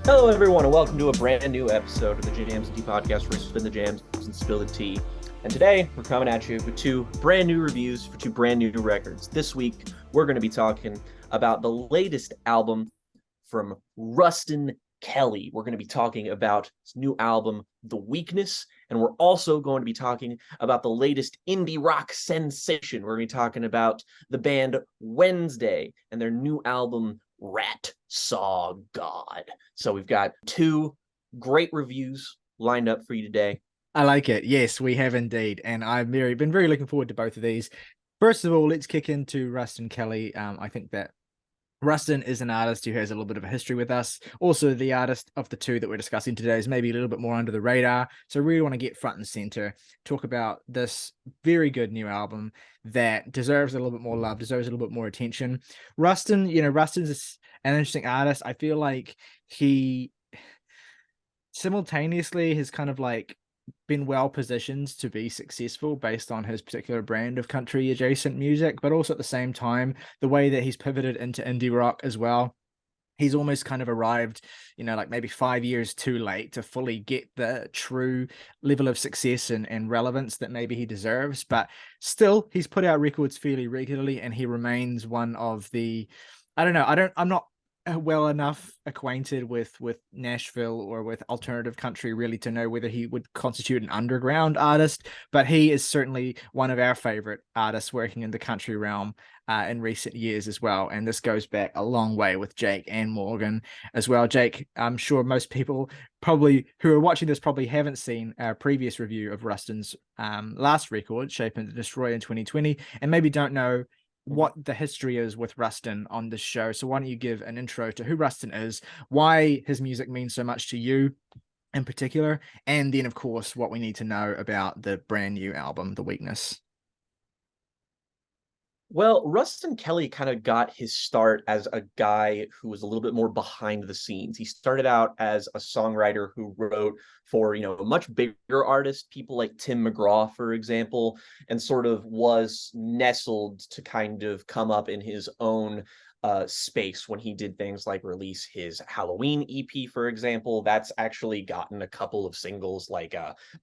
Hello, everyone, and welcome to a brand new episode of the Jams and Tea podcast, where we spin the jams and spill the tea. And today, we're coming at you with two brand new reviews for two brand new records. This week, we're going to be talking about the latest album from Ruston Kelly. We're going to be talking about his new album, The Weakness, and we're also going to be talking about the latest indie rock sensation. We're going to be talking about the band Wednesday and their new album, Rat Saw God. So we've got two great reviews lined up for you today. I like it. Yes, we have indeed. And I've been very looking forward to both of these. First of all, let's kick into Ruston Kelly. I think that Ruston is an artist who has a little bit of a history with us. Also, the artist of the two that we're discussing today is maybe a little bit more under the radar. So I really want to get front and center, talk about this very good new album that deserves a little bit more love, deserves a little bit more attention. Ruston's an interesting artist. I feel like he simultaneously has kind of like been well positioned to be successful based on his particular brand of country adjacent music, but also at the same time, the way that he's pivoted into indie rock as well. He's almost kind of arrived, like maybe 5 years too late to fully get the true level of success and relevance that maybe he deserves. But still, he's put out records fairly regularly, and he remains one of the, I don't know, I'm not well enough acquainted with Nashville or with alternative country really to know whether he would constitute an underground artist, but he is certainly one of our favorite artists working in the country realm in recent years as well. And this goes back a long way with Jake and Morgan as well. Jake, I'm sure most people probably who are watching this probably haven't seen our previous review of Ruston's last record, Shape and Destroy in 2020, and maybe don't know what the history is with Ruston on this show. So why don't you give an intro to who Ruston is, why his music means so much to you in particular, and then of course what we need to know about the brand new album, The Weakness. Well, Ruston Kelly kind of got his start as a guy who was a little bit more behind the scenes. He started out as a songwriter who wrote for, much bigger artists, people like Tim McGraw, for example, and sort of was nestled to kind of come up in his own space when he did things like release his Halloween EP, for example. That's actually gotten a couple of singles like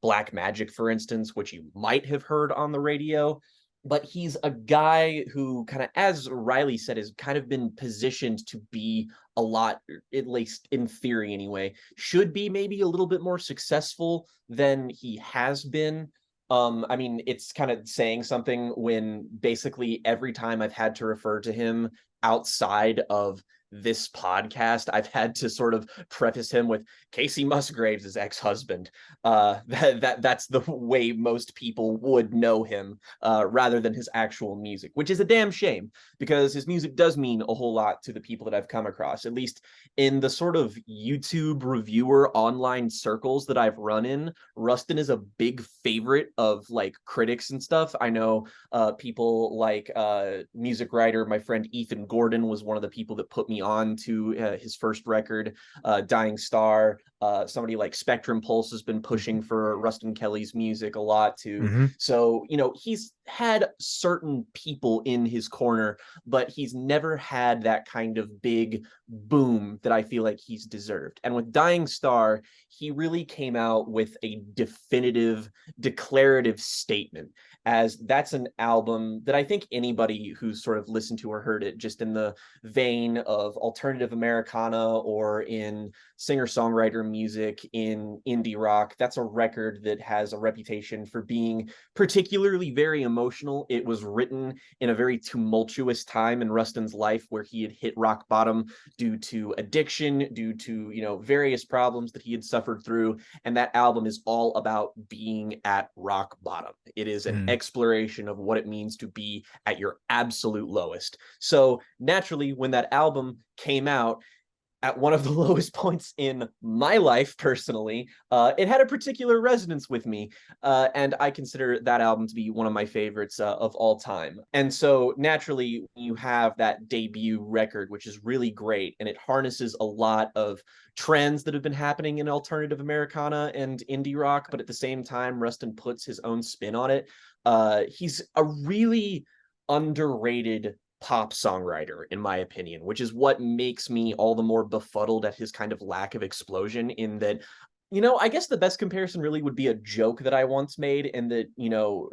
Black Magic, for instance, which you might have heard on the radio. But he's a guy who kind of, as Ryley said, has kind of been positioned to be a lot, at least in theory anyway, should be maybe a little bit more successful than he has been. I mean, it's kind of saying something when basically every time I've had to refer to him outside of this podcast, I've had to sort of preface him with Casey Musgraves' ex-husband. That's the way most people would know him, rather than his actual music, which is a damn shame because his music does mean a whole lot to the people that I've come across, at least in the sort of YouTube reviewer online circles that I've run in. Ruston is a big favorite of like critics and stuff. I know people like music writer, my friend Ethan Gordon was one of the people that put me on to his first record, Dying Star. Somebody like Spectrum Pulse has been pushing for Ruston Kelly's music a lot too. Mm-hmm. So, he's had certain people in his corner, but he's never had that kind of big boom that I feel like he's deserved. And with Dying Star, he really came out with a definitive, declarative statement, as that's an album that I think anybody who's sort of listened to or heard it just in the vein of alternative Americana or in singer-songwriter music in indie rock, that's a record that has a reputation for being particularly very emotional. It was written in a very tumultuous time in Ruston's life where he had hit rock bottom due to addiction, due to, various problems that he had suffered through. And that album is all about being at rock bottom. It is an exploration of what it means to be at your absolute lowest. So naturally, when that album came out, at one of the lowest points in my life personally, it had a particular resonance with me, and I consider that album to be one of my favorites of all time. And so naturally, you have that debut record, which is really great, and it harnesses a lot of trends that have been happening in alternative Americana and indie rock, but at the same time, Ruston puts his own spin on it. He's a really underrated pop songwriter, in my opinion, which is what makes me all the more befuddled at his kind of lack of explosion. In that, I guess the best comparison really would be a joke that I once made, and that,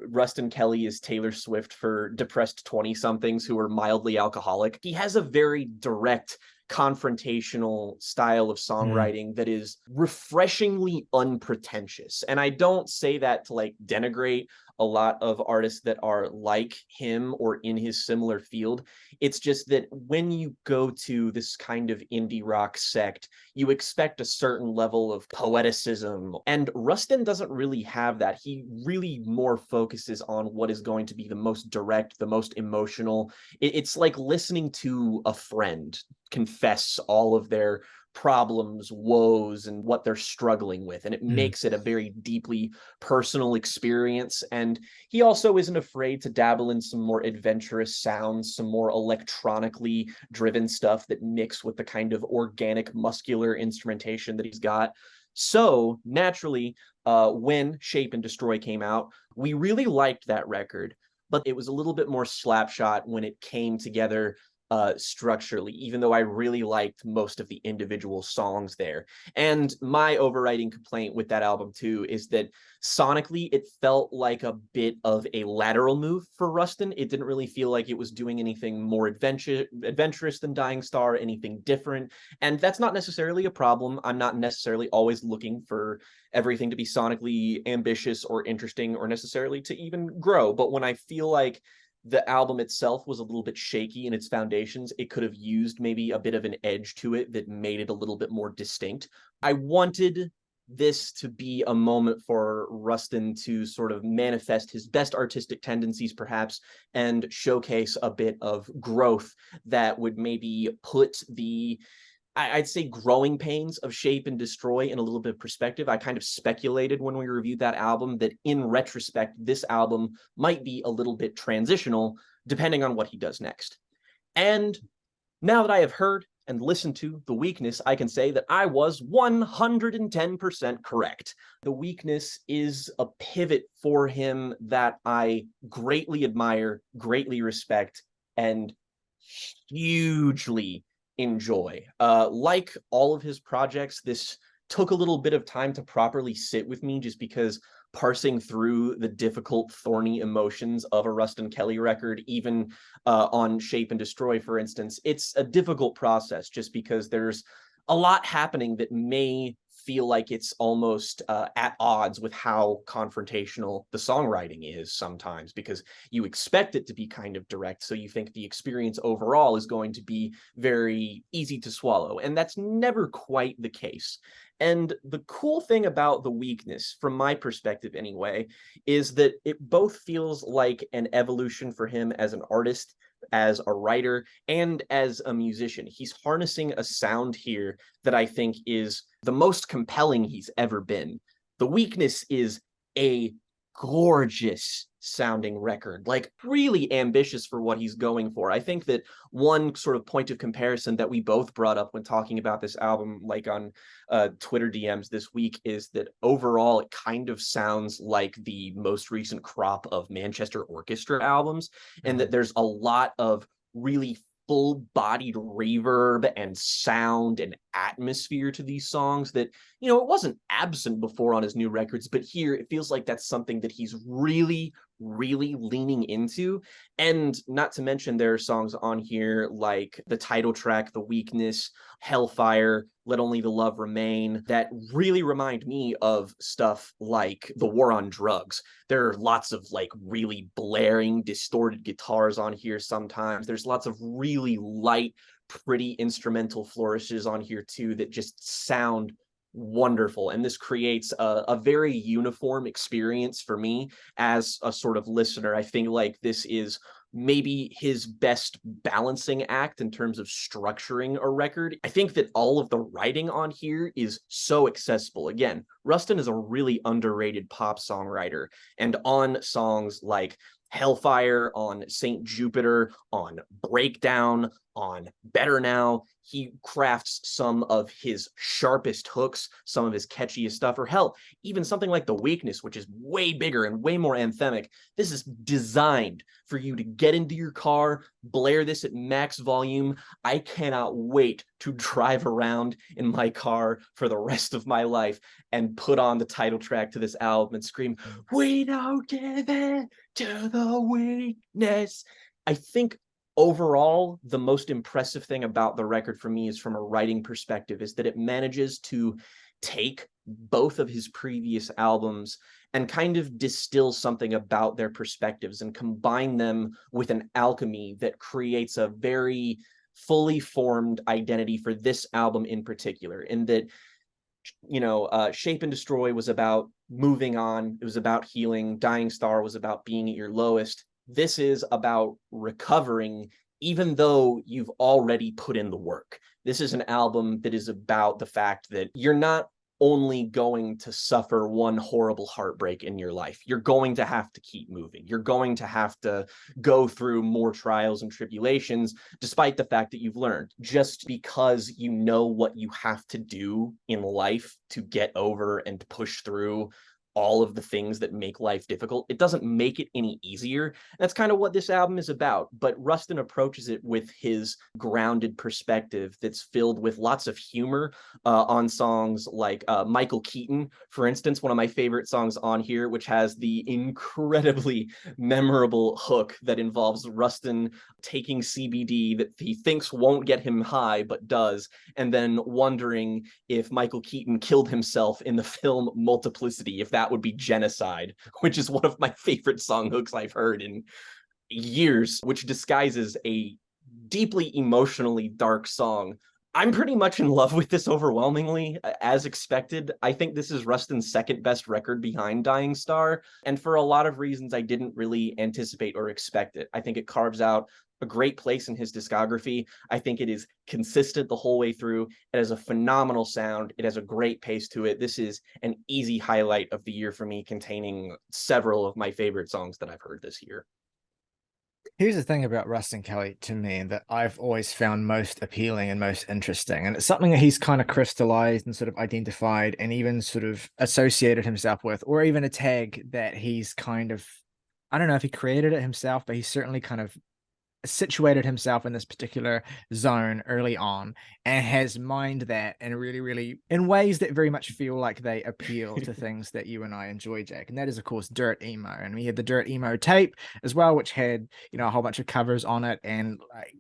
Ruston Kelly is Taylor Swift for depressed 20 somethings who are mildly alcoholic. He has a very direct, confrontational style of Mm. songwriting that is refreshingly unpretentious. And I don't say that to like denigrate a lot of artists that are like him or in his similar field. It's just that when you go to this kind of indie rock sect, you expect a certain level of poeticism. And Rustin doesn't really have that. He really more focuses on what is going to be the most direct, the most emotional. It's like listening to a friend confess all of their problems, woes, and what they're struggling with. And it Mm. makes it a very deeply personal experience. And he also isn't afraid to dabble in some more adventurous sounds, some more electronically driven stuff that mix with the kind of organic, muscular instrumentation that he's got. So naturally, when Shape and Destroy came out, we really liked that record, but it was a little bit more slapshot when it came together structurally, even though I really liked most of the individual songs there. And my overriding complaint with that album too is that sonically it felt like a bit of a lateral move for Rustin. It didn't really feel like it was doing anything more adventurous than Dying Star, anything different. And that's not necessarily a problem. I'm not necessarily always looking for everything to be sonically ambitious or interesting or necessarily to even grow. But when I feel like the album itself was a little bit shaky in its foundations, it could have used maybe a bit of an edge to it that made it a little bit more distinct. I wanted this to be a moment for Rustin to sort of manifest his best artistic tendencies, perhaps, and showcase a bit of growth that would maybe put the I'd say growing pains of Shape and Destroy in a little bit of perspective. I kind of speculated when we reviewed that album that in retrospect, this album might be a little bit transitional depending on what he does next. And now that I have heard and listened to The Weakness, I can say that I was 110% correct. The Weakness is a pivot for him that I greatly admire, greatly respect, and hugely enjoy. Like all of his projects, this took a little bit of time to properly sit with me just because parsing through the difficult, thorny emotions of a Ruston Kelly record, even on Shape and Destroy, for instance, it's a difficult process just because there's a lot happening that may feel like it's almost at odds with how confrontational the songwriting is sometimes, because you expect it to be kind of direct, so you think the experience overall is going to be very easy to swallow, and that's never quite the case. And the cool thing about The Weakness, from my perspective anyway, is that it both feels like an evolution for him as an artist, as a writer, and as a musician. He's harnessing a sound here that I think is the most compelling he's ever been. The Weakness is a gorgeous sounding record, like really ambitious for what he's going for. I think that one sort of point of comparison that we both brought up when talking about this album, like on Twitter DMs this week, is that overall it kind of sounds like the most recent crop of Manchester Orchestra albums, and that there's a lot of really full-bodied reverb and sound and atmosphere to these songs that, it wasn't absent before on his new records, but here it feels like that's something that he's really, really leaning into. And not to mention, there are songs on here like the title track, The Weakness, Hellfire, Let Only the Love Remain, that really remind me of stuff like The War on Drugs. There are lots of like really blaring, distorted guitars on here sometimes. There's lots of really light, pretty instrumental flourishes on here too that just sound wonderful. And this creates a very uniform experience for me as a sort of listener. I think like this is maybe his best balancing act in terms of structuring a record. I think that all of the writing on here is so accessible. Again, Ruston is a really underrated pop songwriter, and on songs like Hellfire, on Saint Jupiter, on Breakdown, on Better Now. He crafts some of his sharpest hooks, some of his catchiest stuff, or hell, even something like The Weakness, which is way bigger and way more anthemic. This is designed for you to get into your car, blare this at max volume. I cannot wait to drive around in my car for the rest of my life and put on the title track to this album and scream, "We don't give in to the weakness." I think overall, the most impressive thing about the record for me is from a writing perspective, is that it manages to take both of his previous albums and kind of distill something about their perspectives and combine them with an alchemy that creates a very fully formed identity for this album in particular. In that, Shape and Destroy was about moving on, it was about healing. Dying Star was about being at your lowest. This is about recovering, even though you've already put in the work. This is an album that is about the fact that you're not only going to suffer one horrible heartbreak in your life. You're going to have to keep moving. You're going to have to go through more trials and tribulations, despite the fact that you've learned. Just because you know what you have to do in life to get over and push through all of the things that make life difficult, it doesn't make it any easier. That's kind of what this album is about. But Ruston approaches it with his grounded perspective that's filled with lots of humor on songs like Michael Keaton, for instance, one of my favorite songs on here, which has the incredibly memorable hook that involves Ruston taking CBD that he thinks won't get him high, but does, and then wondering if Michael Keaton killed himself in the film Multiplicity, if that would be genocide, which is one of my favorite song hooks I've heard in years, which disguises a deeply emotionally dark song. I'm pretty much in love with this overwhelmingly, as expected. I think this is Ruston's second best record behind Dying Star, and for a lot of reasons I didn't really anticipate or expect it. I think it carves out a great place in his discography. I think it is consistent the whole way through. It has a phenomenal sound. It has a great pace to it. This is an easy highlight of the year for me, containing several of my favorite songs that I've heard this year. Here's the thing about Ruston Kelly to me that I've always found most appealing and most interesting. And it's something that he's kind of crystallized and sort of identified and even sort of associated himself with, or even a tag that he's kind of, I don't know if he created it himself, but he's certainly kind of situated himself in this particular zone early on and has mined that and really in ways that very much feel like they appeal to things that you and I enjoy, Jake. And that is, of course, Dirt Emo. And we had the Dirt Emo tape as well, which had, a whole bunch of covers on it. And like,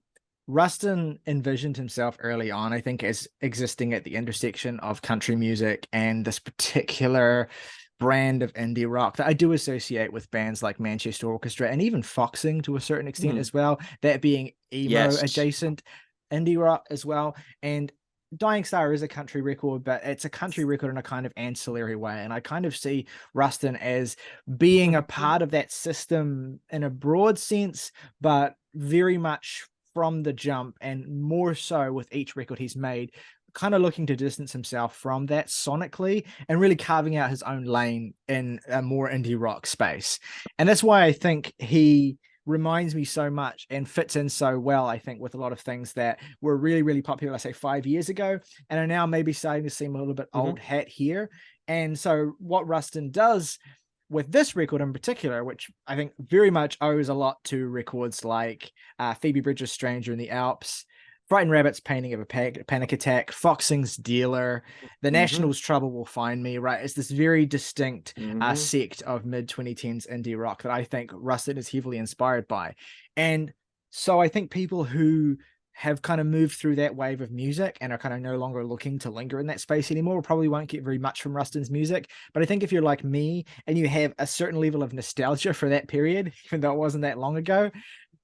Ruston envisioned himself early on, I think, as existing at the intersection of country music and this particular brand of indie rock that I do associate with bands like Manchester Orchestra and even Foxing to a certain extent as well, that being emo adjacent indie rock as well. And Dying Star is a country record, but it's a country record in a kind of ancillary way. And I kind of see Ruston as being a part of that system in a broad sense, but very much from the jump, and more so with each record he's made, kind of looking to distance himself from that sonically and really carving out his own lane in a more indie rock space. And that's why I think he reminds me so much and fits in so well, I think, with a lot of things that were really popular, say 5 years ago, and are now maybe starting to seem a little bit old hat here. And so what Ruston does with this record in particular, which I think very much owes a lot to records like Phoebe Bridgers' Stranger in the Alps, Frightened Rabbit's Painting of a Panic Attack, Foxing's Dealer, The National's Trouble Will Find Me, right? It's this very distinct sect of mid-2010s indie rock that I think Ruston is heavily inspired by. And so I think people who have kind of moved through that wave of music and are kind of no longer looking to linger in that space anymore probably won't get very much from Ruston's music. But I think if you're like me and you have a certain level of nostalgia for that period, even though it wasn't that long ago,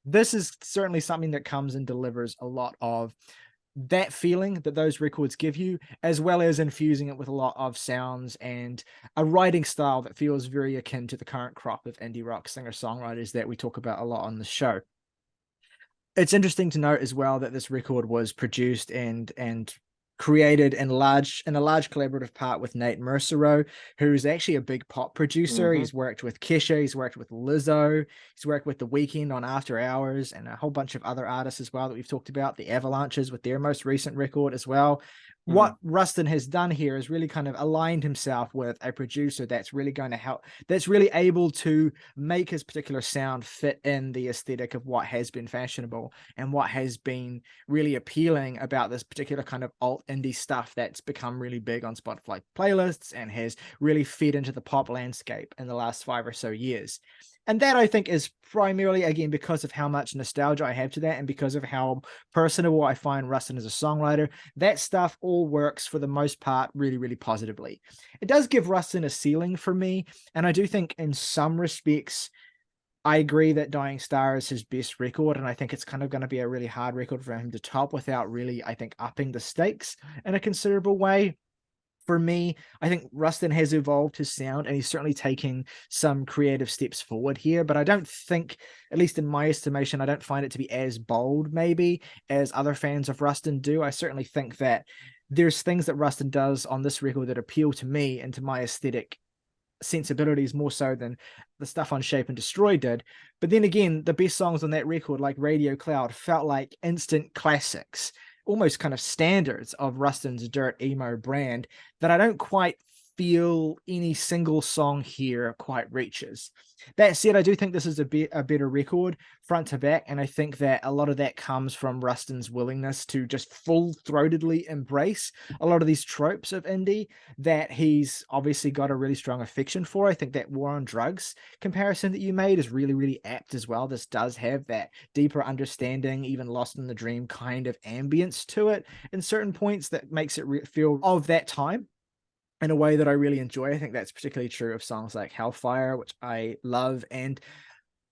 this is certainly something that comes and delivers a lot of that feeling that those records give you, as well as infusing it with a lot of sounds and a writing style that feels very akin to the current crop of indie rock singer-songwriters that we talk about a lot on the show. It's interesting to note as well that this record was produced and created in a large collaborative part with Nate Mercero, who's actually a big pop producer. Mm-hmm. He's worked with Kesha, he's worked with Lizzo, he's worked with The Weeknd on After Hours, and a whole bunch of other artists as well that we've talked about. The Avalanches with their most recent record as well. Mm-hmm. What Ruston has done here is really kind of aligned himself with a producer that's really going to help, that's really able to make his particular sound fit in the aesthetic of what has been fashionable and what has been really appealing about this particular kind of alt indie stuff that's become really big on Spotify playlists and has really fed into the pop landscape in the last 5 or so years. And that, I think, is primarily, again, because of how much nostalgia I have to that and because of how personable I find Ruston as a songwriter. That stuff all works for the most part really, really positively. It does give Ruston a ceiling for me, and I do think in some respects I agree that Dying Star is his best record, and I think it's kind of going to be a really hard record for him to top without really, I think, upping the stakes in a considerable way. For me, I think Ruston has evolved his sound and he's certainly taking some creative steps forward here, but I don't think, at least in my estimation, I don't find it to be as bold maybe as other fans of Ruston do. I certainly think that there's things that Ruston does on this record that appeal to me and to my aesthetic sensibilities more so than the stuff on Shape and Destroy did. But then again, the best songs on that record, like Radio Cloud, felt like instant classics, almost kind of standards of Ruston's dirt emo brand that I don't quite feel any single song here quite reaches. That said, I do think this is a better record front to back, and I think that a lot of that comes from Ruston's willingness to just full-throatedly embrace a lot of these tropes of indie that he's obviously got a really strong affection for. I think that War on Drugs comparison that you made is really, really apt as well. This does have that deeper understanding, even Lost in the Dream kind of ambience to it in certain points that makes it feel of that time in a way that I really enjoy. I think that's particularly true of songs like Hellfire, which I love. And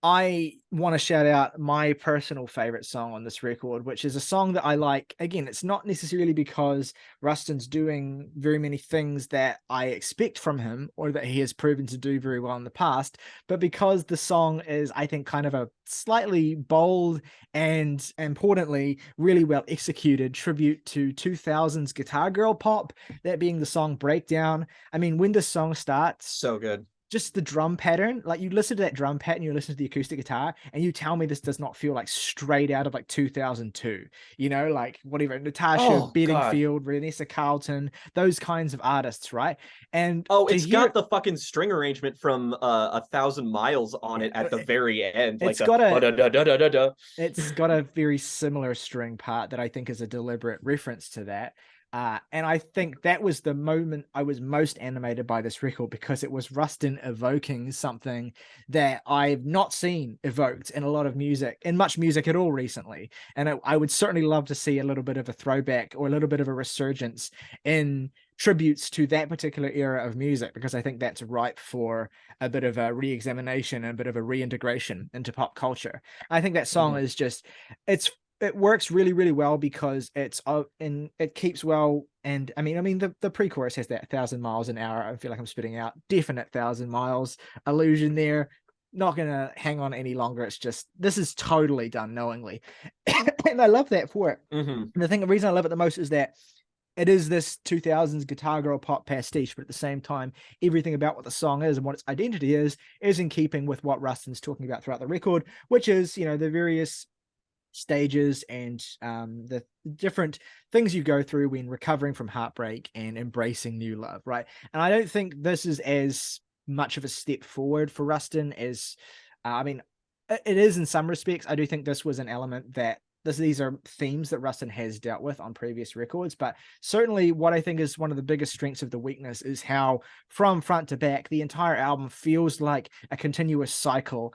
I want to shout out my personal favorite song on this record, which is a song that I like. Again, it's not necessarily because Ruston's doing very many things that I expect from him or that he has proven to do very well in the past, but because the song is, I think, kind of a slightly bold and importantly, really well executed tribute to 2000s guitar girl pop, that being the song Breakdown. I mean, when the song starts, So good. just the drum pattern, like you listen to that drum pattern, you listen to the acoustic guitar, and you tell me this does not feel like straight out of like 2002, like whatever, Natasha Oh God. Bedingfield, Vanessa Carlton, those kinds of artists, right? And Oh, to it's hear got the fucking string arrangement from 1,000 Miles on it at the very end, like it's the got a da da da da da da. it's got a very similar string part that I think is a deliberate reference to that. And I think that was the moment I was most animated by this record, because it was Ruston evoking something that I've not seen evoked in a lot of music, in much music at all recently. And I would certainly love to see a little bit of a throwback or a little bit of a resurgence in tributes to that particular era of music, because I think that's ripe for a bit of a re-examination and a bit of a reintegration into pop culture. I think that song Mhm. is just, it works really, really well because it's and it keeps well. And I mean, the pre-chorus has that 1,000 miles an hour. I feel like I'm spitting out definite 1,000 miles illusion there. Not gonna hang on any longer. It's just, this is totally done knowingly, and I love that for it. Mhm. And the reason I love it the most is that it is this 2000s guitar girl pop pastiche, but at the same time, everything about what the song is and what its identity is in keeping with what Ruston's talking about throughout the record, which is, the various stages and the different things you go through when recovering from heartbreak and embracing new love, right? And I don't think this is as much of a step forward for Ruston as, I mean, it is in some respects. I do think this was an element that these are themes that Ruston has dealt with on previous records, but certainly what I think is one of the biggest strengths of The Weakness is how from front to back, the entire album feels like a continuous cycle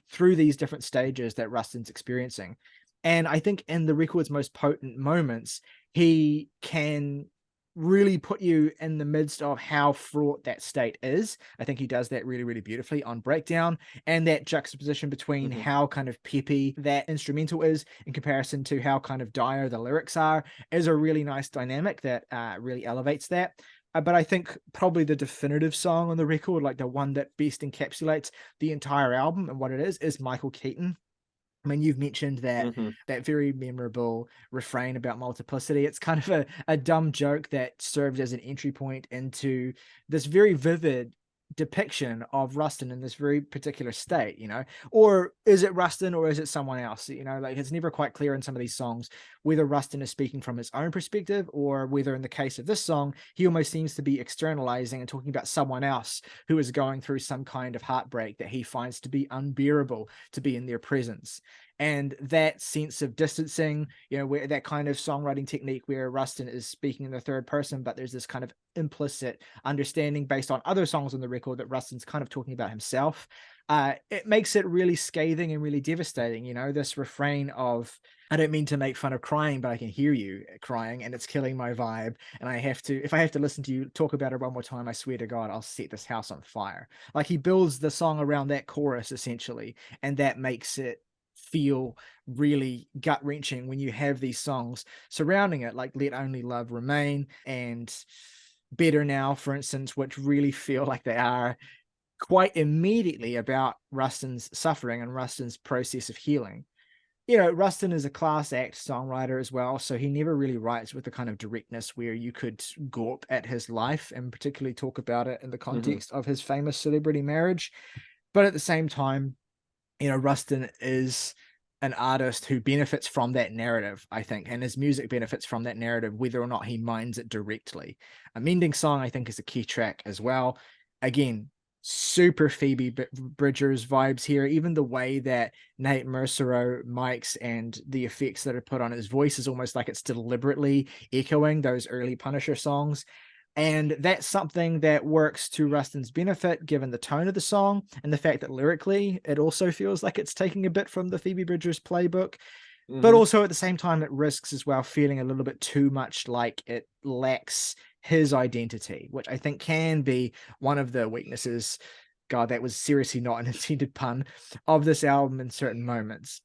through these different stages that Ruston's experiencing. And I think in the record's most potent moments, he can really put you in the midst of how fraught that state is. I think he does that really, really beautifully on Breakdown, and that juxtaposition between Mhm. how kind of peppy that instrumental is in comparison to how kind of dire the lyrics are is a really nice dynamic that really elevates that. But I think probably the definitive song on the record, like the one that best encapsulates the entire album and what it is Michael Keaton. I mean, you've mentioned that Hmm. very memorable refrain about multiplicity. It's kind of a dumb joke that served as an entry point into this very vivid depiction of Ruston in this very particular state, you know? Or is it Ruston or is it someone else? You know, like it's never quite clear in some of these songs whether Ruston is speaking from his own perspective or whether in the case of this song, he almost seems to be externalizing and talking about someone else who is going through some kind of heartbreak that he finds to be unbearable to be in their presence. And that sense of distancing, you know, where that kind of songwriting technique where Ruston is speaking in the third person, but there's this kind of implicit understanding based on other songs on the record that Ruston's kind of talking about himself. It makes it really scathing and really devastating, you know, this refrain of, I don't mean to make fun of crying, but I can hear you crying and it's killing my vibe. And I have to, if I have to listen to you talk about it one more time, I swear to God, I'll set this house on fire. Like he builds the song around that chorus essentially, and that makes it feel really gut wrenching when you have these songs surrounding it, like Let Only Love Remain and Better Now, for instance, which really feel like they are quite immediately about Ruston's suffering and Ruston's process of healing. You know, Ruston is a class act songwriter as well, so he never really writes with the kind of directness where you could gawp at his life and particularly talk about it in the Hmm. context of his famous celebrity marriage. But at the same time, you know, Ruston is an artist who benefits from that narrative, I think, and his music benefits from that narrative, whether or not he minds it directly. A Mending Song, I think, is a key track as well. Again, super Phoebe Bridgers vibes here. Even the way that Nate Mercero mics and the effects that are put on his voice is almost like it's deliberately echoing those early Punisher songs. And that's something that works to Ruston's benefit, given the tone of the song and the fact that lyrically, it also feels like it's taking a bit from the Phoebe Bridgers playbook. But Hmm. also at the same time, it risks as well feeling a little bit too much like it lacks his identity, which I think can be one of the weaknesses. God, that was seriously not an intended pun of this album in certain moments.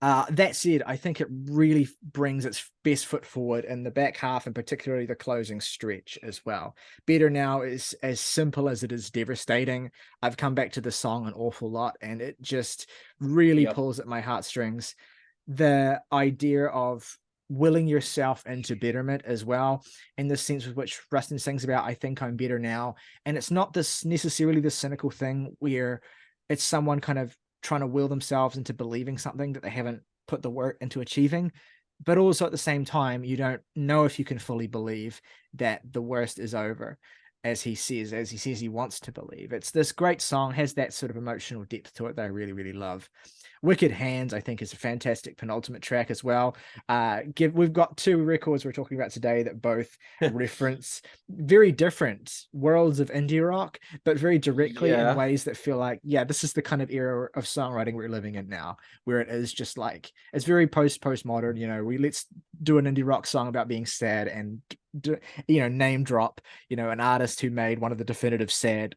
That said, I think it really brings its best foot forward in the back half and particularly the closing stretch as well. Better Now is as simple as it is devastating. I've come back to the song an awful lot and it just really Yep. pulls at my heartstrings. The idea of willing yourself into betterment as well, in the sense with which Rustin sings about, I think I'm better now. And it's not this necessarily the cynical thing where it's someone kind of trying to will themselves into believing something that they haven't put the work into achieving. But also at the same time, you don't know if you can fully believe that the worst is over, as he says he wants to believe. It's this great song, has that sort of emotional depth to it that I really, really love. Wicked Hands, I think, is a fantastic penultimate track as well. We've got two records we're talking about today that both reference very different worlds of indie rock, but very directly in Yeah. ways that feel like, yeah, this is the kind of era of songwriting we're living in now, where it is just like it's very postmodern. You know, let's do an indie rock song about being sad and name drop an artist who made one of the definitive sad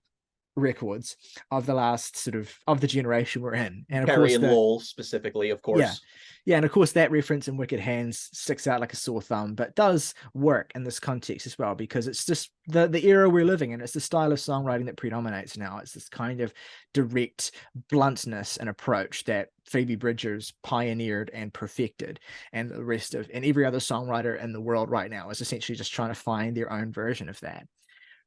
records of the last sort of the generation we're in. And of Perry course and Lowell specifically, of yeah course. and of course that reference in Wicked Hands sticks out like a sore thumb, but does work in this context as well, because it's just the era we're living in. It's the style of songwriting that predominates now. It's this kind of direct bluntness and approach that Phoebe Bridgers pioneered and perfected, and the rest of and every other songwriter in the world right now is essentially just trying to find their own version of that.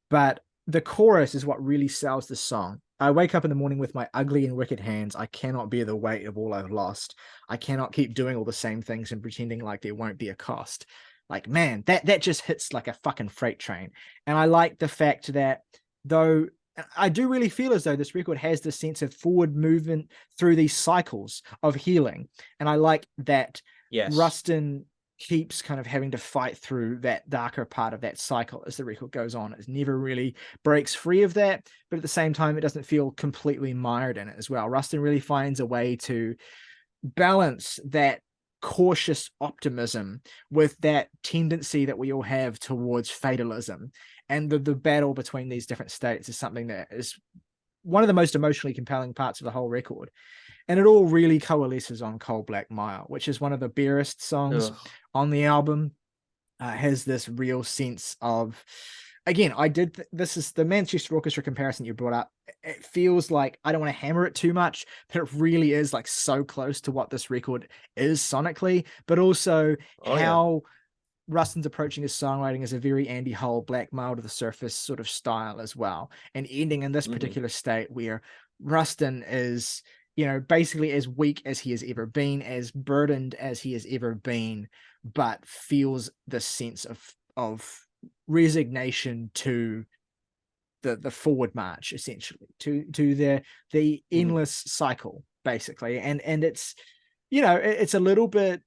But the chorus is what really sells the song. I wake up in the morning with my ugly and wicked hands. I cannot bear the weight of all I've lost. I cannot keep doing all the same things and pretending like there won't be a cost. Like, man, that just hits like a fucking freight train. And I like the fact that though I do really feel as though this record has this sense of forward movement through these cycles of healing. And I like that Yes. Rustin keeps kind of having to fight through that darker part of that cycle as the record goes on. It never really breaks free of that, but at the same time, it doesn't feel completely mired in it as well. Rustin really finds a way to balance that cautious optimism with that tendency that we all have towards fatalism. And the battle between these different states is something that is one of the most emotionally compelling parts of the whole record. And it all really coalesces on Coal Black Mile, which is one of the barest songs Ugh. on the album. Has this real sense of again, this is the Manchester Orchestra comparison you brought up. It feels like, I don't want to hammer it too much, but it really is like so close to what this record is sonically, but also Oh yeah. how Ruston's approaching his songwriting as a very Andy Hull, Black Mile to the Surface sort of style as well, and ending in this Hmm. particular state where Ruston is, basically as weak as he has ever been, as burdened as he has ever been, but feels this sense of resignation to the forward march, essentially, to the Hmm. endless cycle, basically. And it's, it's a little bit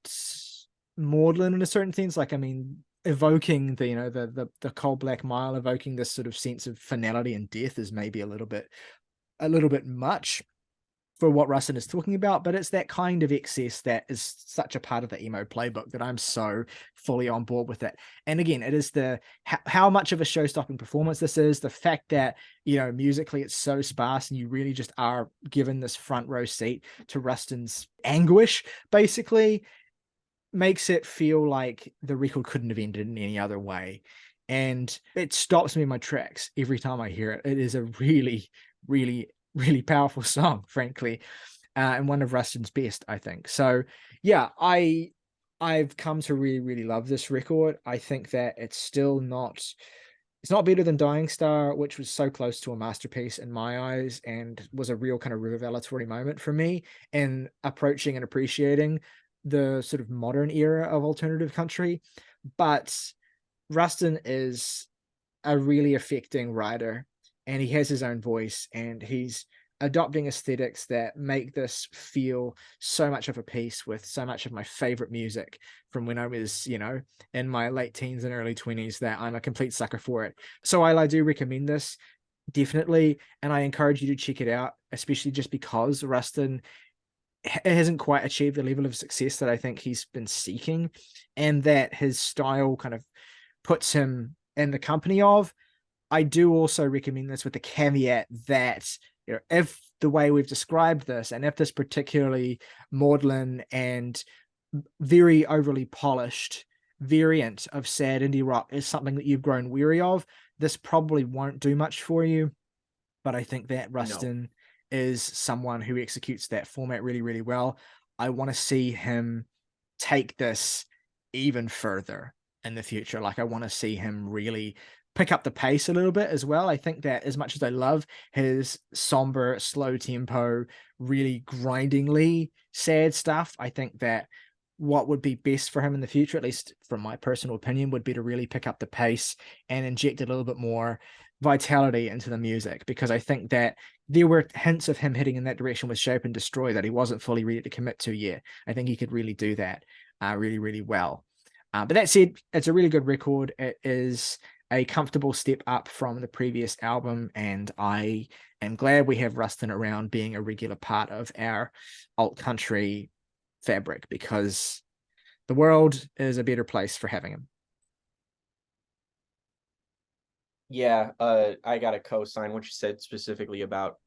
maudlin in a certain sense. Like, I mean, evoking the, the cold black mile, evoking this sort of sense of finality and death is maybe a little bit much for what Rustin is talking about, but it's that kind of excess that is such a part of the emo playbook that I'm so fully on board with it. And again, it is the how much of a show-stopping performance this is, the fact that, musically it's so sparse and you really just are given this front row seat to Rustin's anguish, basically, makes it feel like the record couldn't have ended in any other way. And it stops me in my tracks every time I hear it. It is a really, really, really powerful song, frankly, and one of Rustin's best, I think. So, yeah, I've come to really, really love this record. I think that it's not better than Dying Star, which was so close to a masterpiece in my eyes and was a real kind of revelatory moment for me in approaching and appreciating the sort of modern era of alternative country. But Rustin is a really affecting writer, and he has his own voice, and he's adopting aesthetics that make this feel so much of a piece with so much of my favorite music from when I was, in my late teens and early 20s, that I'm a complete sucker for it. So I do recommend this, definitely, and I encourage you to check it out, especially just because Rustin hasn't quite achieved the level of success that I think he's been seeking, and that his style kind of puts him in the company of. I do also recommend this with the caveat that, if the way we've described this, and if this particularly maudlin and very overly polished variant of sad indie rock is something that you've grown weary of, this probably won't do much for you. But I think that No. Rustin is someone who executes that format really, really well. I want to see him take this even further in the future. Like, I want to see him really pick up the pace a little bit as well. I think that as much as I love his somber, slow tempo, really grindingly sad stuff, I think that what would be best for him in the future, at least from my personal opinion, would be to really pick up the pace and inject a little bit more vitality into the music, because I think that there were hints of him hitting in that direction with Shape and Destroy that he wasn't fully ready to commit to yet. I think he could really do that really, really well. But that said, it's a really good record. It is a comfortable step up from the previous album, and I am glad we have Rustin around being a regular part of our alt country fabric, because the world is a better place for having him. Yeah, I got to co-sign what you said specifically about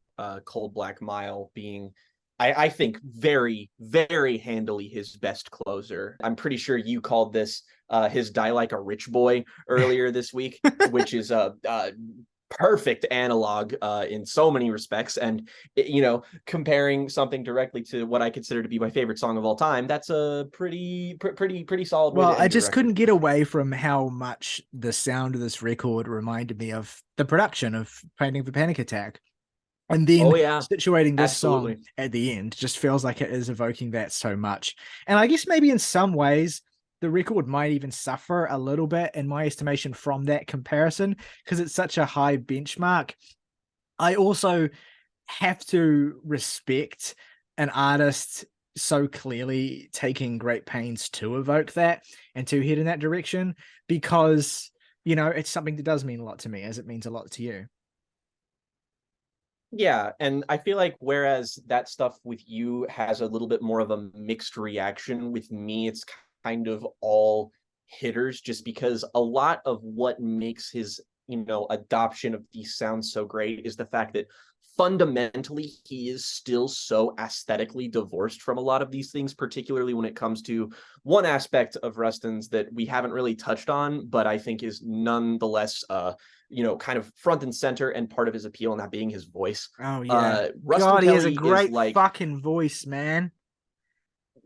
Cold Black Mile being, I think, very, very handily his best closer. I'm pretty sure you called this his Die Like a Rich Boy earlier this week, which is a perfect analog in so many respects. And comparing something directly to what I consider to be my favorite song of all time, that's a pretty solid way Well, to I end your just couldn't record. get away from how much the sound of this record reminded me of the production of Painting for Panic Attack. And Oh then yeah, situating this song absolutely. at the end just feels like it is evoking that so much. And I guess maybe in some ways, the record might even suffer a little bit, in my estimation, from that comparison, because it's such a high benchmark. I also have to respect an artist so clearly taking great pains to evoke that and to head in that direction, because, it's something that does mean a lot to me, as it means a lot to you. Yeah, and I feel like whereas that stuff with you has a little bit more of a mixed reaction, with me it's kind of all hitters, just because a lot of what makes his, adoption of these sounds so great is the fact that fundamentally he is still so aesthetically divorced from a lot of these things, particularly when it comes to one aspect of Rustin's that we haven't really touched on, but I think is nonetheless kind of front and center and part of his appeal, and that being his voice. Oh yeah. Ruston God, he has a Kelly is great like fucking voice, man.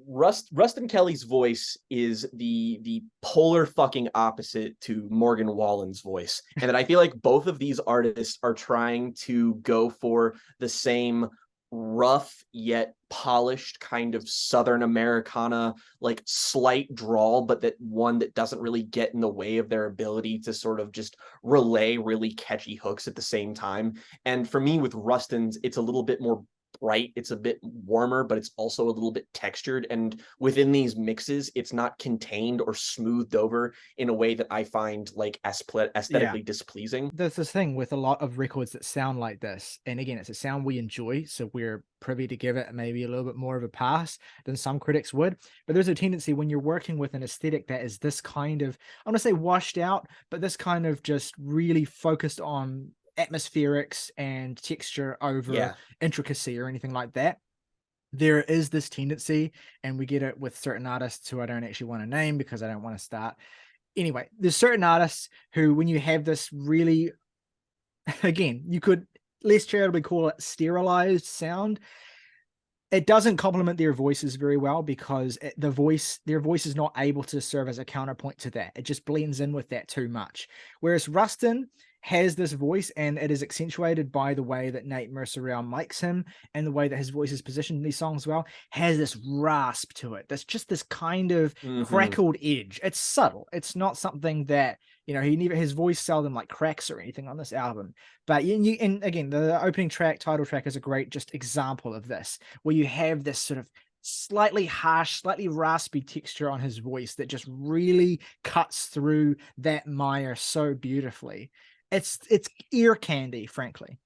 Ruston Kelly's voice is the polar fucking opposite to Morgan Wallen's voice. And that I feel like both of these artists are trying to go for the same rough yet polished kind of Southern Americana, like slight drawl, but that one that doesn't really get in the way of their ability to sort of just relay really catchy hooks at the same time. And for me with Rustin's, it's a little bit more bright, it's a bit warmer, but it's also a little bit textured, and within these mixes it's not contained or smoothed over in a way that I find like aesthetically displeasing. There's this thing with a lot of records that sound like this, and again, it's a sound we enjoy, so we're privy to give it maybe a little bit more of a pass than some critics would. But there's a tendency when you're working with an aesthetic that is this kind of, I want to say washed out, but this kind of just really focused on atmospherics and texture over intricacy or anything like that. There is this tendency, and we get it with certain artists who I don't actually want to name because I don't want to start. Anyway, there's certain artists who, when you have this really, again, you could less charitably call it sterilized sound, it doesn't complement their voices very well because their voice is not able to serve as a counterpoint to that. It just blends in with that too much. Whereas Rustin has this voice, and it is accentuated by the way that Nate Mercer mics him, and the way that his voice is positioned in these songs well, has this rasp to it. That's just this kind of crackled edge. It's subtle. It's not something that, his voice seldom like cracks or anything on this album. But and again, the opening track, title track, is a great just example of this, where you have this sort of slightly harsh, slightly raspy texture on his voice that just really cuts through that mire so beautifully. It's ear candy, frankly.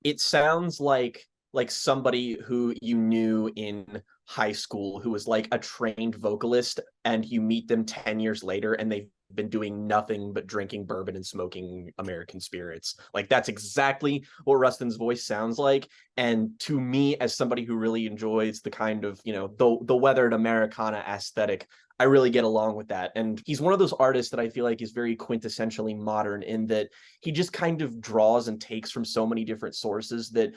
It sounds like somebody who you knew in high school who was like a trained vocalist, and you meet them 10 years later and they've been doing nothing but drinking bourbon and smoking American spirits. Like, that's exactly what Rustin's voice sounds like. And to me, as somebody who really enjoys the kind of, the weathered Americana aesthetic, I really get along with that. And he's one of those artists that I feel like is very quintessentially modern, in that he just kind of draws and takes from so many different sources that,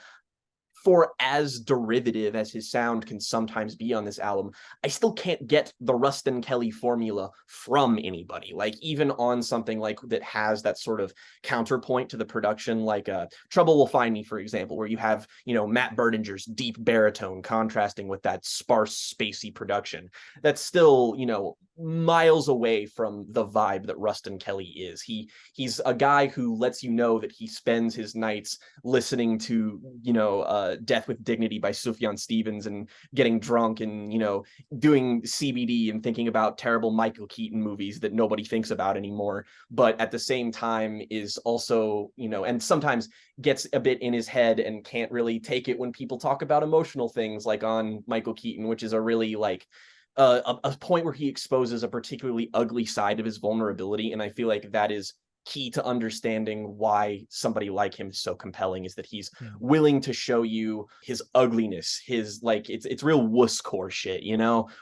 for as derivative as his sound can sometimes be on this album, I still can't get the Ruston Kelly formula from anybody. Like, even on something like that has that sort of counterpoint to the production, like Trouble Will Find Me, for example, where you have, Matt Bertinger's deep baritone contrasting with that sparse, spacey production. That's still, miles away from the vibe that Ruston Kelly is. He's a guy who lets you know that he spends his nights listening to, Death with Dignity by Sufjan Stevens, and getting drunk and, doing CBD and thinking about terrible Michael Keaton movies that nobody thinks about anymore. But at the same time is also, and sometimes gets a bit in his head and can't really take it when people talk about emotional things, like on Michael Keaton, which is a really a point where he exposes a particularly ugly side of his vulnerability. And I feel like that is key to understanding why somebody like him is so compelling, is that he's willing to show you his ugliness, his it's real wusscore shit,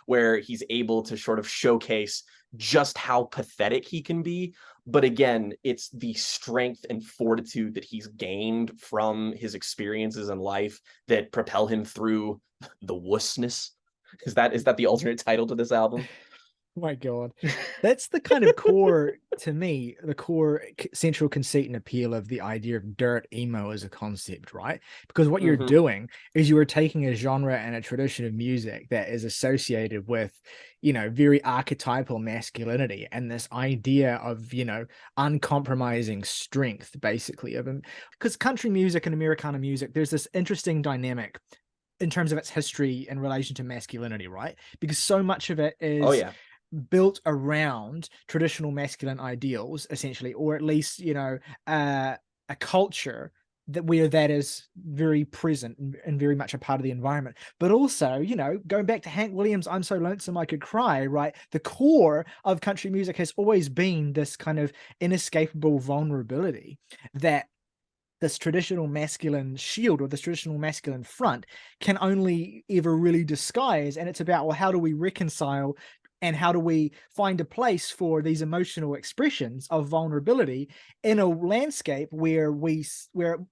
where he's able to sort of showcase just how pathetic he can be. But again, it's the strength and fortitude that he's gained from his experiences in life that propel him through the wussness. Is that the alternate title to this album? Oh my God. That's the kind of core, to me, the core central conceit and appeal of the idea of dirt emo as a concept, right? Because what you're doing is you are taking a genre and a tradition of music that is associated with, very archetypal masculinity, and this idea of, uncompromising strength, basically, of him. Because country music and Americana music, there's this interesting dynamic in terms of its history in relation to masculinity, right? Because so much of it is built around traditional masculine ideals, essentially, or at least, a culture that is very present and very much a part of the environment. But also, going back to Hank Williams' I'm So Lonesome I Could Cry, right? The core of country music has always been this kind of inescapable vulnerability that this traditional masculine shield or this traditional masculine front can only ever really disguise. And it's about, well, how do we reconcile and how do we find a place for these emotional expressions of vulnerability in a landscape where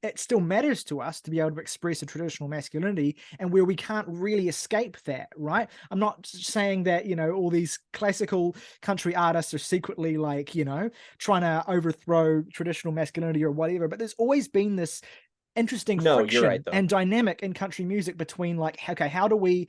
it still matters to us to be able to express a traditional masculinity, and where we can't really escape that, right? I'm not saying that, you know, all these classical country artists are secretly like, you know, trying to overthrow traditional masculinity or whatever, but there's always been this interesting No, you're right friction though. and dynamic in country music between, like, okay, how do we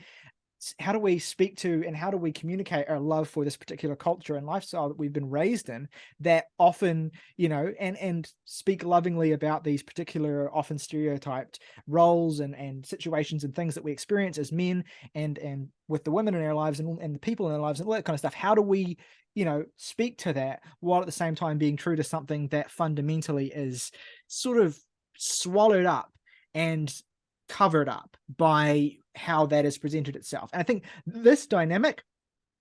speak to and how do we communicate our love for this particular culture and lifestyle that we've been raised in, that often, you know, and speak lovingly about these particular often stereotyped roles and situations and things that we experience as men, and with the women in our lives and the people in our lives and all that kind of stuff. How do we, you know, speak to that while at the same time being true to something that fundamentally is sort of swallowed up and covered up by how that has presented itself? And I think this dynamic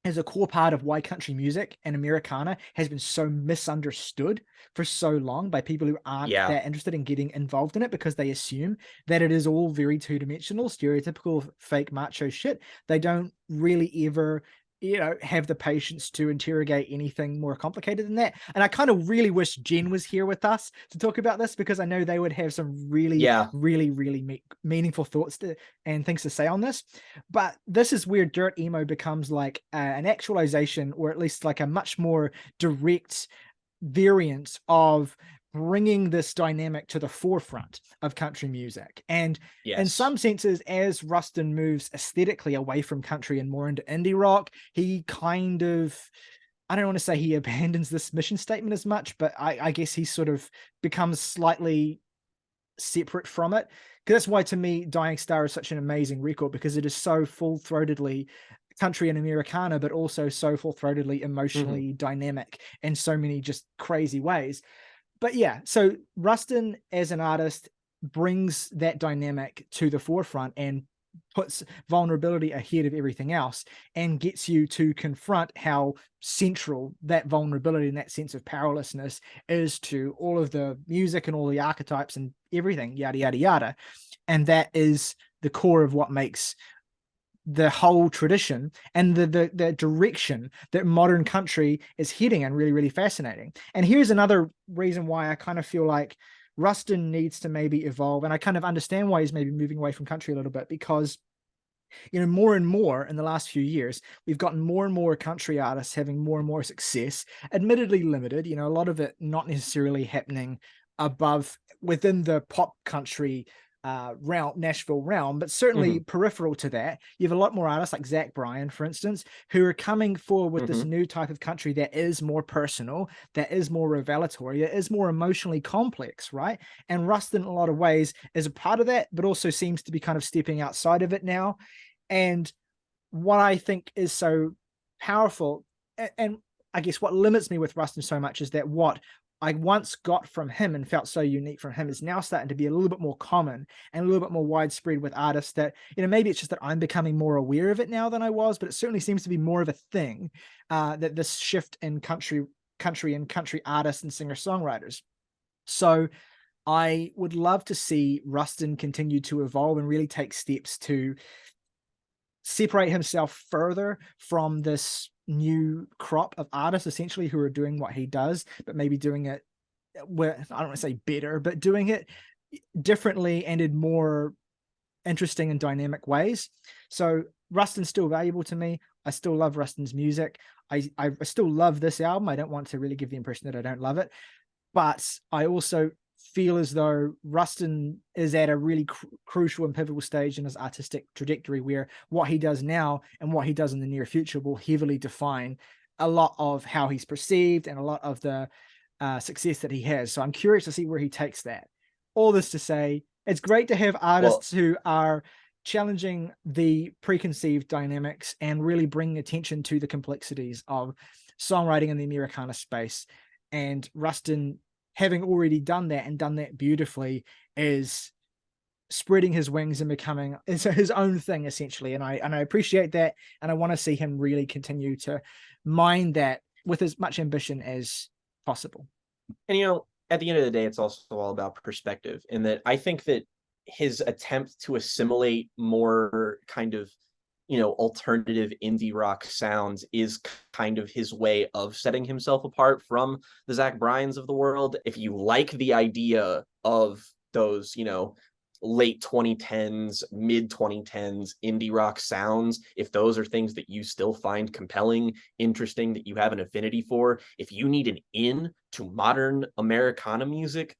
is a core part of why country music and Americana has been so misunderstood for so long by people who aren't Yeah. that interested in getting involved in it, because they assume that it is all very two-dimensional, stereotypical, fake macho shit. They don't really ever, you know, have the patience to interrogate anything more complicated than that. And I kind of really wish Jen was here with us to talk about this, because I know they would have some really, Yeah. really meaningful thoughts and things to say on this. But this is where dirt emo becomes like an actualization, or at least like a much more direct variant of bringing this dynamic to the forefront of country music. And in Yes. some senses, as Ruston moves aesthetically away from country and more into indie rock, he kind of, I don't want to say he abandons this mission statement as much, but I guess he sort of becomes slightly separate from it. Because that's why, to me, Dying Star is such an amazing record, because it is so full-throatedly country and Americana, but also so full-throatedly Mhm. emotionally dynamic in so many just crazy ways. But yeah, so Ruston as an artist brings that dynamic to the forefront and puts vulnerability ahead of everything else, and gets you to confront how central that vulnerability and that sense of powerlessness is to all of the music and all the archetypes and everything, yada, yada, yada. And that is the core of what makes the whole tradition and the direction that modern country is heading in really, really fascinating. And here's another reason why I kind of feel like Ruston needs to maybe evolve. And I kind of understand why he's maybe moving away from country a little bit, because, you know, more and more in the last few years, we've gotten more and more country artists having more and more success, admittedly limited, you know, a lot of it not necessarily happening above within the pop country realm, Nashville realm, but certainly Mhm. peripheral to that. You have a lot more artists like Zach Bryan, for instance, who are coming forward with this Mhm. new type of country that is more personal, that is more revelatory, that is more emotionally complex, right? And Rustin, in a lot of ways, is a part of that, but also seems to be kind of stepping outside of it now. And what I think is so powerful, and I guess what limits me with Rustin so much, is that what I once got from him and felt so unique from him is now starting to be a little bit more common and a little bit more widespread with artists that, you know, maybe it's just that I'm becoming more aware of it now than I was, but it certainly seems to be more of a thing, that this shift in country artists and singer-songwriters. So I would love to see Rustin continue to evolve and really take steps to separate himself further from this new crop of artists, essentially, who are doing what he does, but maybe doing it where, I don't want to say better, but doing it differently and in more interesting and dynamic ways. So Rustin's still valuable to me. I still love Rustin's music. I still love this album. I don't want to really give the impression that I don't love it, but I also feel as though Rustin is at a really crucial and pivotal stage in his artistic trajectory, where what he does now and what he does in the near future will heavily define a lot of how he's perceived and a lot of the success that he has. So I'm curious to see where he takes that. All this to say, it's great to have Well, artists who are challenging the preconceived dynamics and really bringing attention to the complexities of songwriting in the Americana space. And Rustin, having already done that and done that beautifully, is spreading his wings and becoming his own thing, essentially. And I appreciate that, and I want to see him really continue to mine that with as much ambition as possible. and at the end of the day, it's also all about perspective. In that I think that his attempt to assimilate more kind of, alternative indie rock sounds is kind of his way of setting himself apart from the Zach Bryans of the world. If you like the idea of those, late 2010s, mid 2010s indie rock sounds, if those are things that you still find compelling, interesting, that you have an affinity for, if you need an in to modern Americana music,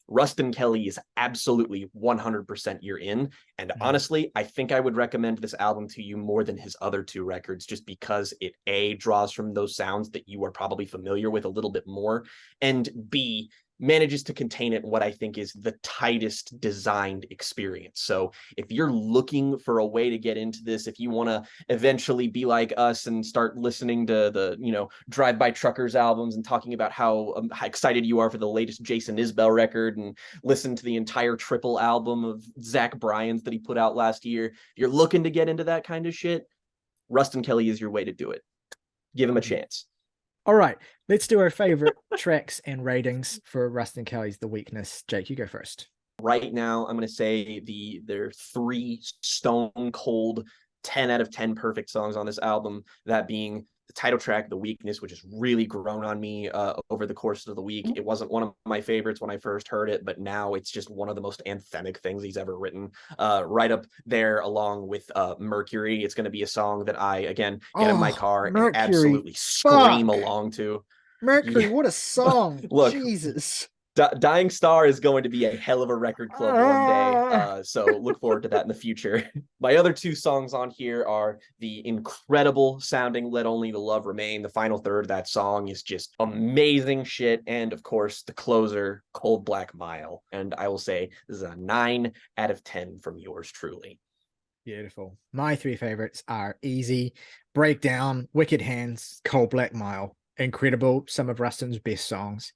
Ruston Kelly is absolutely 100% you're in. And honestly, I think I would recommend this album to you more than his other two records, just because it A, draws from those sounds that you are probably familiar with a little bit more, and B, manages to contain it in what I think is the tightest designed experience. So if you're looking for a way to get into this, if you want to eventually be like us and start listening to the, Drive-By Truckers albums and talking about how excited you are for the latest Jason Isbell record, and listen to the entire triple album of Zach Bryans that he put out last year, if you're looking to get into that kind of shit, Ruston Kelly is your way to do it. Give him a chance. All right, let's do our favorite tracks and ratings for Ruston Kelly's The Weakness. Jake, you go first. Right now, I'm going to say there are 3 stone cold 10 out of 10 perfect songs on this album, that being the title track, The Weakness, which has really grown on me over the course of the week. It wasn't one of my favorites when I first heard it, but now it's just one of the most anthemic things he's ever written. Right up there along with Mercury. It's going to be a song that I, again, get in my car Mercury, and absolutely scream along to. Mercury, what a song. Look, Jesus. Dying Star is going to be a hell of a record club one day, so look forward to that in the future. My other 2 songs on here are the incredible sounding Let Only the Love Remain. The final third of that song is just amazing shit, and of course the closer, Cold Black Mile. And I will say this is a 9 out of 10 from yours truly. Beautiful. My 3 favorites are Easy, Breakdown, Wicked Hands, Cold Black Mile. Incredible, some of Ruston's best songs.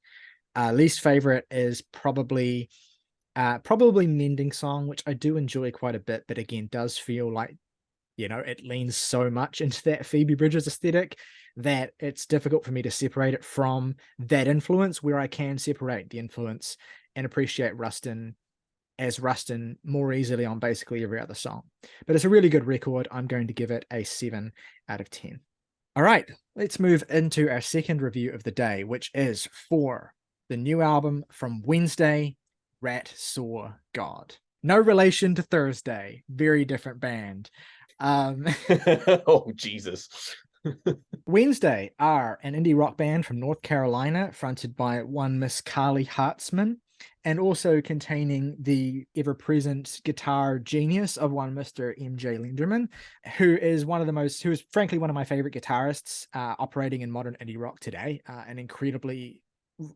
Least favorite is probably Mending Song, which I do enjoy quite a bit, but again does feel like, it leans so much into that Phoebe Bridgers aesthetic that it's difficult for me to separate it from that influence, where I can separate the influence and appreciate Ruston as Ruston more easily on basically every other song. But it's a really good record. I'm going to give it a 7 out of 10. All right, let's move into our second review of the day, which is for the new album from Wednesday, Rat Saw God. No relation to Thursday. Very different band. Oh, Jesus. Wednesday are an indie rock band from North Carolina, fronted by one Miss Carly Hartzman, and also containing the ever-present guitar genius of one Mr. MJ Linderman, who is frankly one of my favorite guitarists operating in modern indie rock today. An incredibly,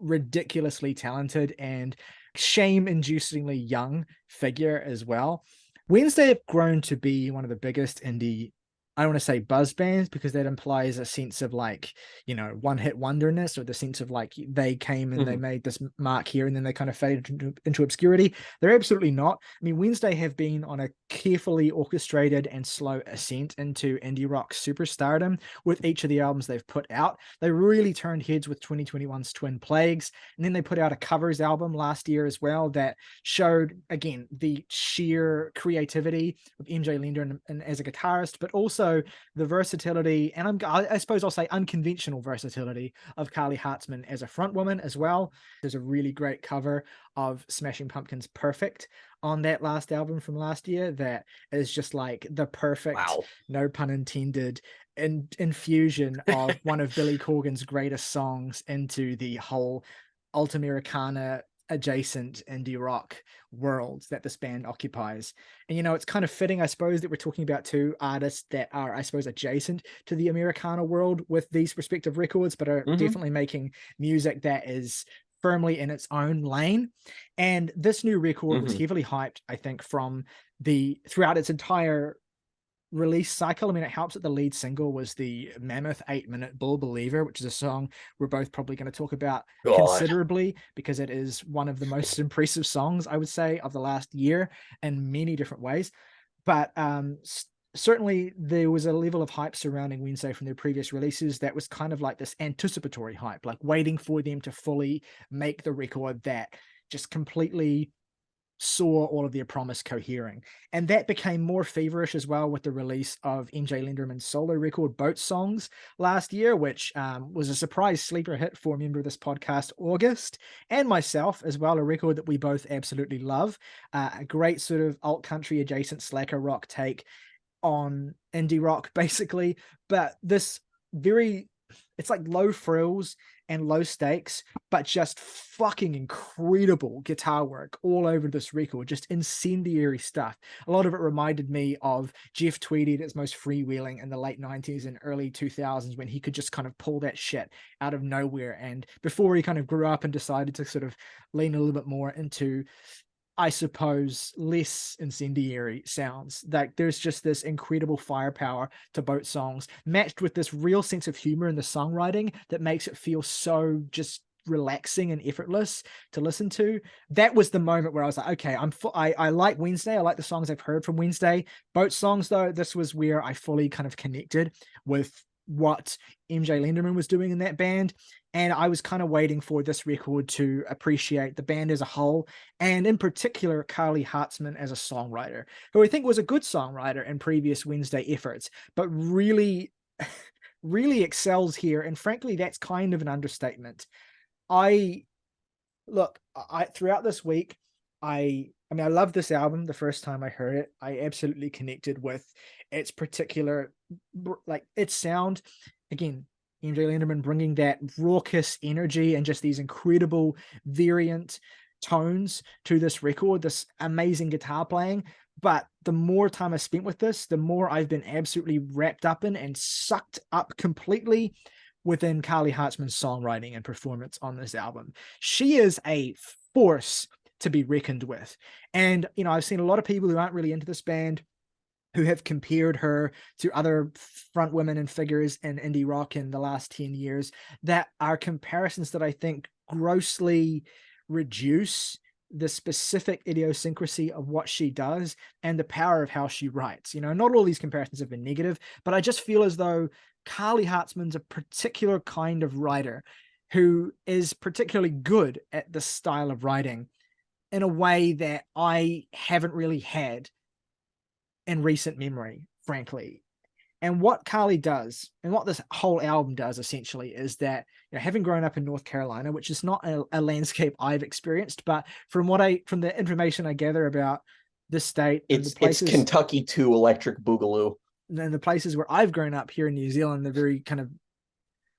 ridiculously talented and shame-inducingly young figure as well. Wednesday have grown to be one of the biggest indie, I don't want to say buzz bands, because that implies a sense of one-hit wonderness, or the sense of they came and they made this mark here and then they kind of faded into obscurity. They're absolutely not. I mean, Wednesday have been on a carefully orchestrated and slow ascent into indie rock superstardom with each of the albums they've put out. They really turned heads with 2021's Twin Plagues, and then they put out a covers album last year as well that showed, again, the sheer creativity of MJ Linder and as a guitarist, but also the versatility, and I suppose I'll say unconventional versatility, of Carly Hartzman as a frontwoman as well. There's a really great cover of Smashing Pumpkins' Perfect on that last album from last year that is just like the perfect, no pun intended, infusion of one of Billy Corgan's greatest songs into the whole alt-Americana adjacent indie rock world that this band occupies. And it's kind of fitting, I suppose, that we're talking about 2 artists that are, I suppose, adjacent to the Americana world with these respective records, but are definitely making music that is firmly in its own lane. And this new record was heavily hyped, I think, throughout its entire release cycle. I mean, it helps that the lead single was the mammoth 8-minute Bull Believer, which is a song we're both probably going to talk about considerably, because it is one of the most impressive songs, I would say, of the last year in many different ways. But certainly there was a level of hype surrounding Wednesday from their previous releases that was kind of like this anticipatory hype, like waiting for them to fully make the record that just completely saw all of their promise cohering. And that became more feverish as well with the release of MJ Lenderman's solo record, Boat Songs, last year, which was a surprise sleeper hit for a member of this podcast, August, and myself as well, a record that we both absolutely love. A great sort of alt country adjacent slacker rock take on indie rock, basically. But this very, it's like low frills and low stakes, but just fucking incredible guitar work all over this record, just incendiary stuff. A lot of it reminded me of Jeff Tweedy at its most freewheeling in the late 90s and early 2000s, when he could just kind of pull that shit out of nowhere. And before he kind of grew up and decided to sort of lean a little bit more into, I suppose, less incendiary sounds. Like there's just this incredible firepower to Boat Songs, matched with this real sense of humor in the songwriting that makes it feel so just relaxing and effortless to listen to. That was the moment where I was like, okay, I like Wednesday. I like the songs I've heard from Wednesday. Boat Songs, though, this was where I fully kind of connected with what MJ Lenderman was doing in that band. And I was kind of waiting for this record to appreciate the band as a whole, and in particular, Carly Hartzman as a songwriter, who I think was a good songwriter in previous Wednesday efforts, but really, really excels here. And frankly, that's kind of an understatement. I throughout this week, I mean, I love this album. The first time I heard it, I absolutely connected with its particular, like its sound. Again, MJ Lenderman bringing that raucous energy and just these incredible variant tones to this record, this amazing guitar playing. But the more time I spent with this, the more I've been absolutely wrapped up in and sucked up completely within Carly Hartzman's songwriting and performance on this album. She is a force to be reckoned with. And, you know, I've seen a lot of people who aren't really into this band who have compared her to other front women and figures in indie rock in the last 10 years, that are comparisons that I think grossly reduce the specific idiosyncrasy of what she does and the power of how she writes. You know, not all these comparisons have been negative, but I just feel as though Carly Hartzman's a particular kind of writer who is particularly good at this style of writing in a way that I haven't really had in recent memory, frankly. And what Carly does, and what this whole album does essentially, is that, you know, having grown up in North Carolina, which is not a landscape I've experienced, but from the information I gather about this state and the places, it's Kentucky to Electric Boogaloo, and the places where I've grown up here in New Zealand, the very kind of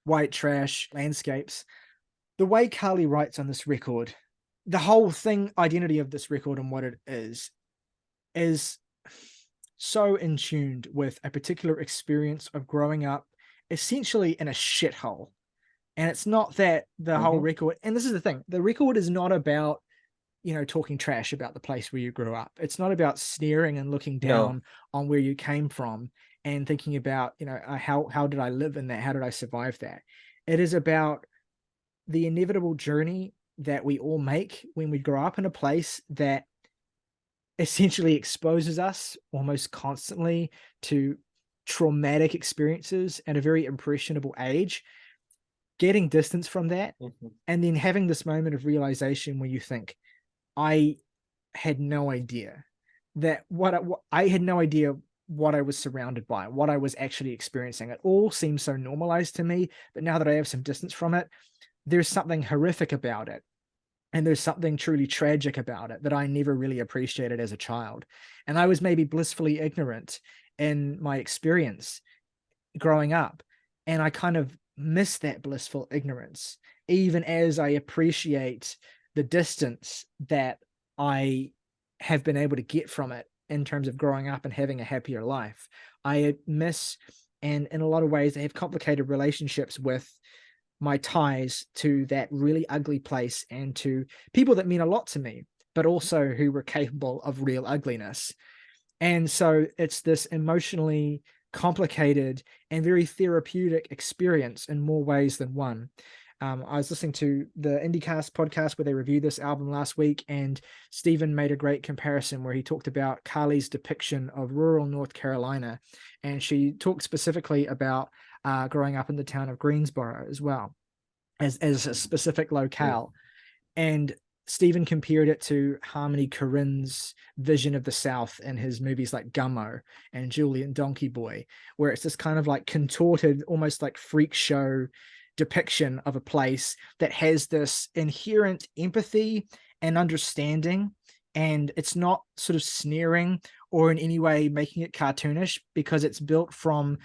white trash landscapes, the way Carly writes on this record, the whole thing, identity of this record and what it is so in tuned with a particular experience of growing up essentially in a shithole. And it's not that the whole record, and this is the thing, the record is not about, you know, talking trash about the place where you grew up. It's not about sneering and looking down on where you came from and thinking about, you know, how did I live in that? How did I survive that? It is about the inevitable journey that we all make when we grow up in a place that essentially exposes us almost constantly to traumatic experiences at a very impressionable age, getting distance from that, and then having this moment of realization where you think, I had no idea that I had no idea what I was surrounded by, what I was actually experiencing. It all seems so normalized to me, but now that I have some distance from it, there's something horrific about it. And there's something truly tragic about it that I never really appreciated as a child. And I was maybe blissfully ignorant in my experience growing up. And I kind of miss that blissful ignorance, even as I appreciate the distance that I have been able to get from it in terms of growing up and having a happier life. I miss, and in a lot of ways, I have complicated relationships with my ties to that really ugly place and to people that mean a lot to me, but also who were capable of real ugliness. And so it's this emotionally complicated and very therapeutic experience in more ways than one. I was listening to the IndieCast podcast where they reviewed this album last week, and Stephen made a great comparison where he talked about Carly's depiction of rural North Carolina, and she talked specifically about growing up in the town of Greensboro as well as a specific locale. And Stephen compared it to Harmony Korine's vision of the South in his movies like Gummo and Julian Donkey Boy, where it's this kind of like contorted, almost like freak show depiction of a place that has this inherent empathy and understanding. And it's not sort of sneering or in any way making it cartoonish, because it's built from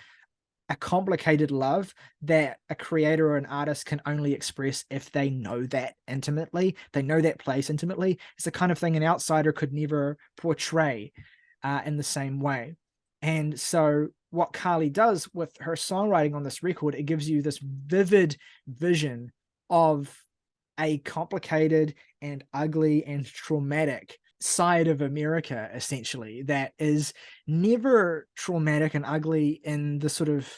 a complicated love that a creator or an artist can only express if they know that intimately. They know that place intimately. It's the kind of thing an outsider could never portray in the same way. And so what Carly does with her songwriting on this record, it gives you this vivid vision of a complicated and ugly and traumatic side of America, essentially, that is never traumatic and ugly in the sort of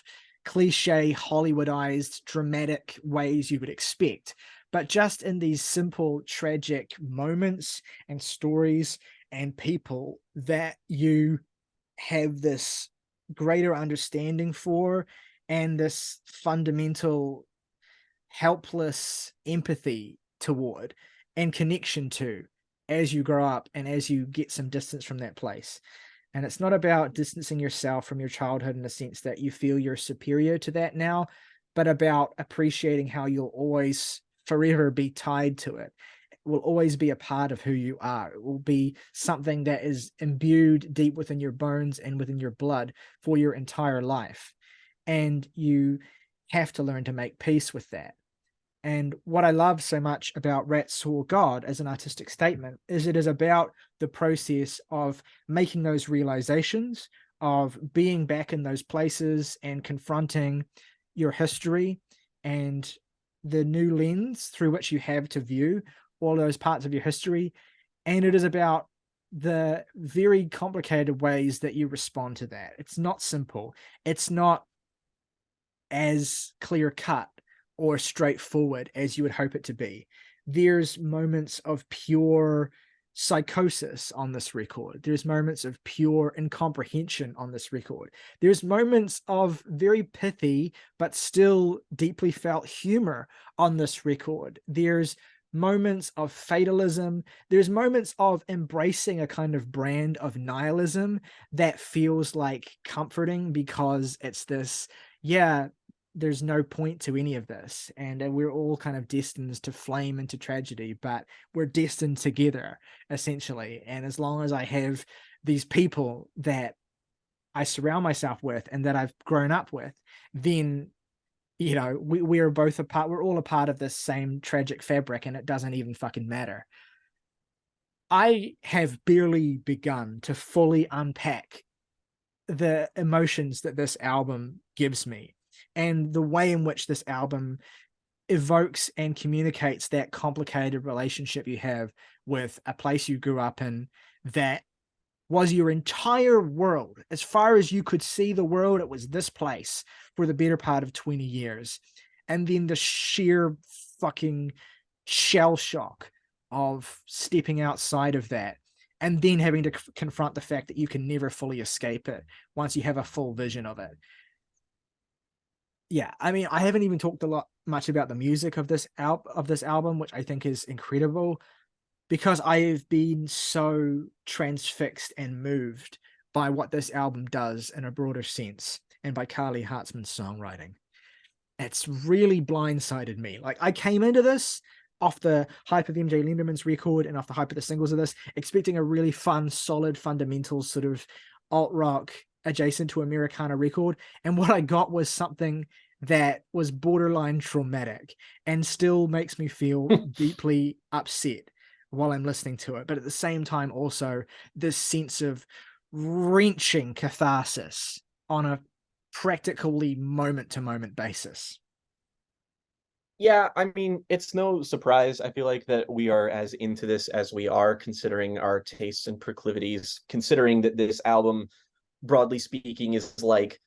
cliche Hollywoodized dramatic ways you would expect, but just in these simple tragic moments and stories and people that you have this greater understanding for and this fundamental helpless empathy toward and connection to as you grow up and as you get some distance from that place. And it's not about distancing yourself from your childhood in the sense that you feel you're superior to that now, but about appreciating how you'll always forever be tied to it. It will always be a part of who you are. It will be something that is imbued deep within your bones and within your blood for your entire life. And you have to learn to make peace with that. And what I love so much about Rat Saw God as an artistic statement is it is about the process of making those realizations, of being back in those places and confronting your history and the new lens through which you have to view all those parts of your history. And it is about the very complicated ways that you respond to that. It's not simple. It's not as clear cut or straightforward as you would hope it to be. There's moments of pure psychosis on this record. There's moments of pure incomprehension on this record. There's moments of very pithy but still deeply felt humor on this record. There's moments of fatalism. There's moments of embracing a kind of brand of nihilism that feels like comforting, because it's this, yeah, there's no point to any of this, and we're all kind of destined to flame into tragedy, but we're destined together, essentially. And as long as I have these people that I surround myself with and that I've grown up with, then, you know, we're both a part, we're all a part of this same tragic fabric, and it doesn't even fucking matter. I have barely begun to fully unpack the emotions that this album gives me, and the way in which this album evokes and communicates that complicated relationship you have with a place you grew up in that was your entire world. As far as you could see the world, it was this place for the better part of 20 years. And then the sheer fucking shell shock of stepping outside of that, and then having to confront the fact that you can never fully escape it once you have a full vision of it. Yeah, I mean, I haven't even talked much about the music of this album, which I think is incredible, because I've been so transfixed and moved by what this album does in a broader sense, and by Carly Hartzman's songwriting. It's really blindsided me. Like, I came into this off the hype of MJ Lenderman's record and off the hype of the singles of this, expecting a really fun, solid, fundamental sort of alt-rock adjacent to Americana record. And what I got was something that was borderline traumatic and still makes me feel deeply upset while I'm listening to it. But at the same time, also this sense of wrenching catharsis on a practically moment-to-moment basis. Yeah, I mean, it's no surprise. I feel like that we are as into this as we are, considering our tastes and proclivities, considering that this album, broadly speaking, is like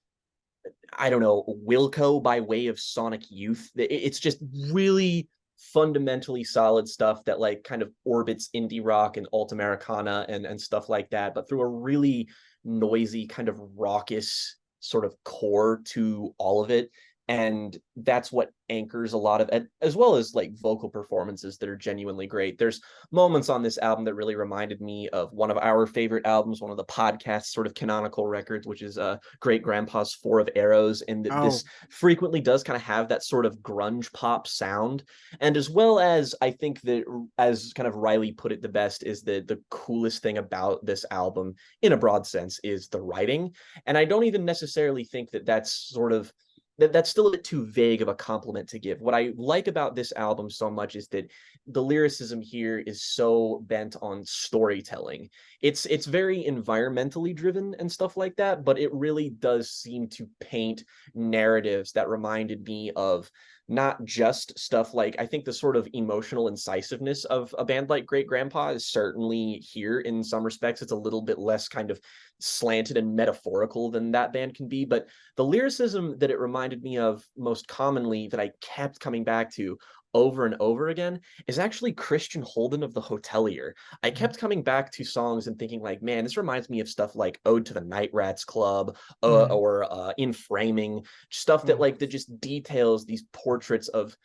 I don't know, Wilco by way of Sonic Youth. It's just really fundamentally solid stuff that like kind of orbits indie rock and alt Americana and stuff like that, but through a really noisy kind of raucous sort of core to all of it. And that's what anchors a lot of it, as well as like vocal performances that are genuinely great. There's moments on this album that really reminded me of one of our favorite albums, one of the podcast sort of canonical records, which is Great Grandpa's Four of Arrows, and that this Oh, frequently does kind of have that sort of grunge pop sound. And as well as I think that, as kind of Ryley put it the best, is that the coolest thing about this album in a broad sense is the writing. And I don't even necessarily think that that's sort of that's still a bit too vague of a compliment to give. What I like about this album so much is that the lyricism here is so bent on storytelling. It's very environmentally driven and stuff like that, but it really does seem to paint narratives that reminded me of not just stuff like, I think the sort of emotional incisiveness of a band like Great Grandpa is certainly here in some respects. It's a little bit less kind of slanted and metaphorical than that band can be, but the lyricism that it reminded me of most commonly, that I kept coming back to over and over again, is actually Christian Holden of The Hotelier. I kept coming back to songs and thinking like, man, this reminds me of stuff like Ode to the Night Rats Club, mm, or In Framing, stuff that oh. like that just details these portraits of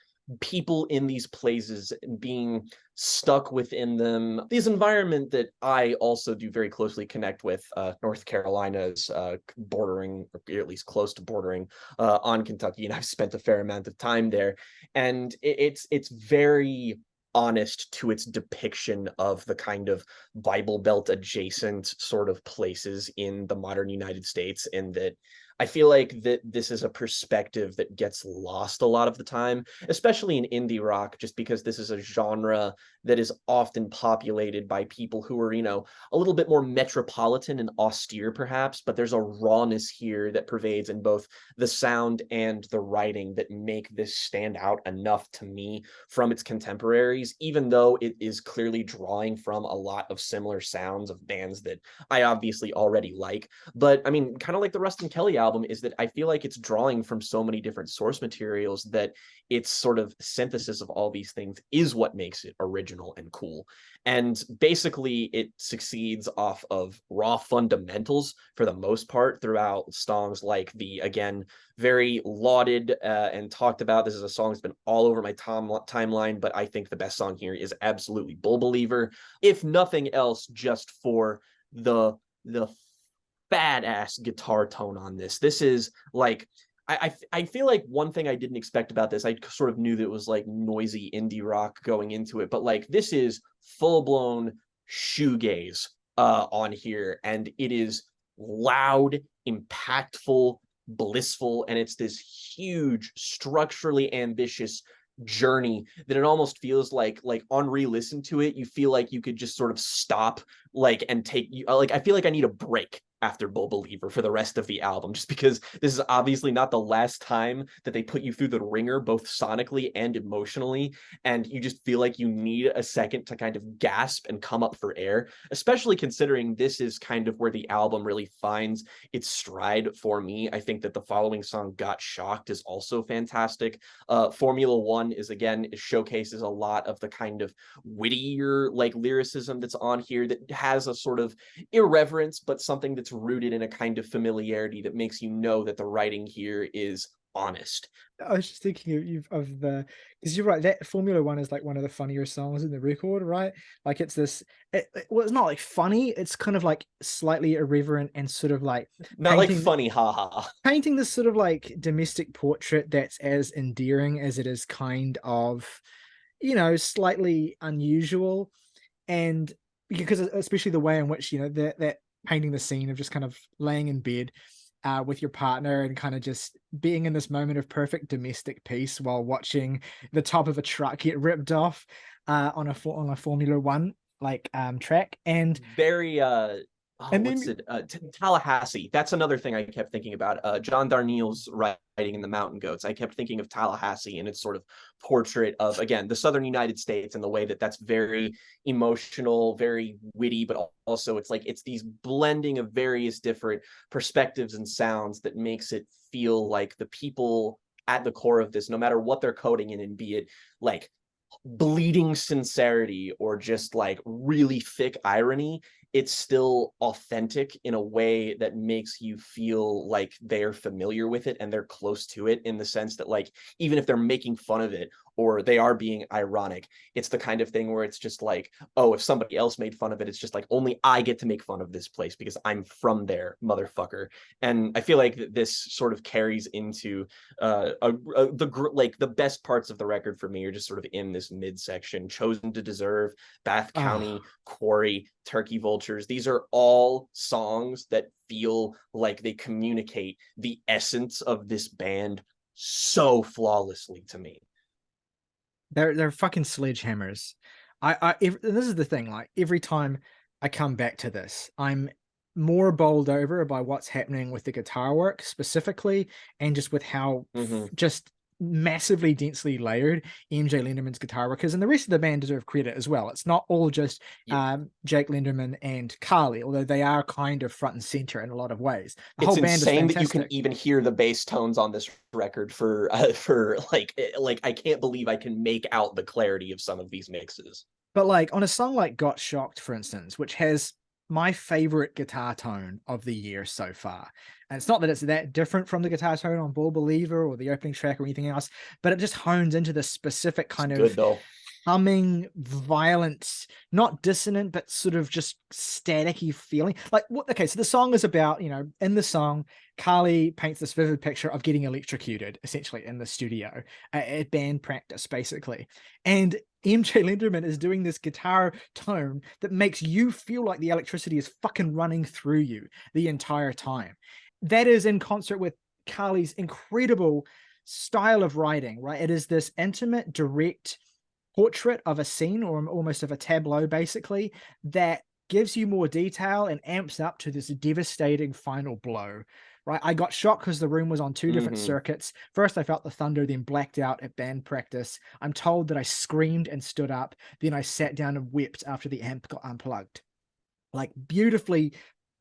people in these places being stuck within them. This environment that I also do very closely connect with, North Carolina's bordering, or at least close to bordering, on Kentucky, and I've spent a fair amount of time there. And it's very honest to its depiction of the kind of Bible Belt adjacent sort of places in the modern United States, and that I feel like that this is a perspective that gets lost a lot of the time, especially in indie rock, just because this is a genre that is often populated by people who are, a little bit more metropolitan and austere, perhaps, but there's a rawness here that pervades in both the sound and the writing that make this stand out enough to me from its contemporaries, even though it is clearly drawing from a lot of similar sounds of bands that I obviously already like. But I mean, kind of like the Ruston Kelly album, is that I feel like it's drawing from so many different source materials that its sort of synthesis of all these things is what makes it original and cool. And basically, it succeeds off of raw fundamentals for the most part throughout songs like the, again, very lauded and talked about. This is a song that's been all over my timeline, but I think the best song here is absolutely Bull Believer, if nothing else, just for the badass guitar tone on this. This is like, I feel like one thing I didn't expect about this, I sort of knew that it was like noisy indie rock going into it, but like this is full blown shoegaze on here, and it is loud, impactful, blissful, and it's this huge, structurally ambitious journey that it almost feels like on re-listen to it, you feel like you could just sort of stop, like, and take you like, I feel like I need a break after Bull Believer for the rest of the album, just because this is obviously not the last time that they put you through the ringer, both sonically and emotionally, and you just feel like you need a second to kind of gasp and come up for air, especially considering this is kind of where the album really finds its stride for me. I think that the following song, Got Shocked, is also fantastic. Formula One is, again, it showcases a lot of the kind of wittier like lyricism that's on here, that has a sort of irreverence, but something that's rooted in a kind of familiarity that makes you know that the writing here is honest. I was just thinking of the, because you're right, that Formula One is like one of the funnier songs in the record, right? Like it's this, well, it's not like funny, it's kind of like slightly irreverent and sort of like Not like painting funny, haha. painting this sort of like domestic portrait that's as endearing as it is kind of, slightly unusual. And because especially the way in which, that painting the scene of just kind of laying in bed with your partner and kind of just being in this moment of perfect domestic peace while watching the top of a truck get ripped off on a Formula One like track. And Very Oh, And what's then it? Tallahassee. That's another thing I kept thinking about. John Darnielle's writing in The Mountain Goats. I kept thinking of Tallahassee and its sort of portrait of, again, the southern United States, and the way that that's very emotional, very witty, but also it's like it's these blending of various different perspectives and sounds that makes it feel like the people at the core of this, no matter what they're coding in, and be it like bleeding sincerity or just like really thick irony, it's still authentic in a way that makes you feel like they're familiar with it and they're close to it, in the sense that, like, even if they're making fun of it or they are being ironic, it's the kind of thing where it's just like, oh, if somebody else made fun of it, it's just like, only I get to make fun of this place because I'm from there, motherfucker. And I feel like this sort of carries into the best parts of the record for me are just sort of in this midsection. Chosen to Deserve, Bath County, oh, Quarry, Turkey Vultures. These are all songs that feel like they communicate the essence of this band so flawlessly to me. they're fucking sledgehammers. This is the thing, like every time I come back to this, I'm more bowled over by what's happening with the guitar work specifically, and just with how Mm-hmm. just massively densely layered MJ Lenderman's guitar work is, and the rest of the band deserve credit as well. It's not all just Yeah. Jake Lenderman and Carly, although they are kind of front and center in a lot of ways. The whole It's band is insane that you can fantastic. even hear the bass tones on this record for like I can't believe I can make out the clarity of some of these mixes. But like on a song like Got Shocked, for instance, which has my favorite guitar tone of the year so far. And it's not that it's that different from the guitar tone on Ball Believer or the opening track or anything else, but it just hones into this specific It's kind good of though. humming, violent, not dissonant, but sort of just staticky feeling. Like, what? Okay, so the song is about, in the song, Carly paints this vivid picture of getting electrocuted, essentially, in the studio at band practice, basically. And MJ Lenderman is doing this guitar tone that makes you feel like the electricity is fucking running through you the entire time. That is in concert with Carly's incredible style of writing, right? It is this intimate, direct portrait of a scene, or almost of a tableau, basically, that gives you more detail and amps up to this devastating final blow. Right, I got shocked because the room was on two different Mm-hmm. circuits. First, I felt the thunder, then blacked out at band practice. I'm told that I screamed and stood up. Then I sat down and wept after the amp got unplugged. Like, beautifully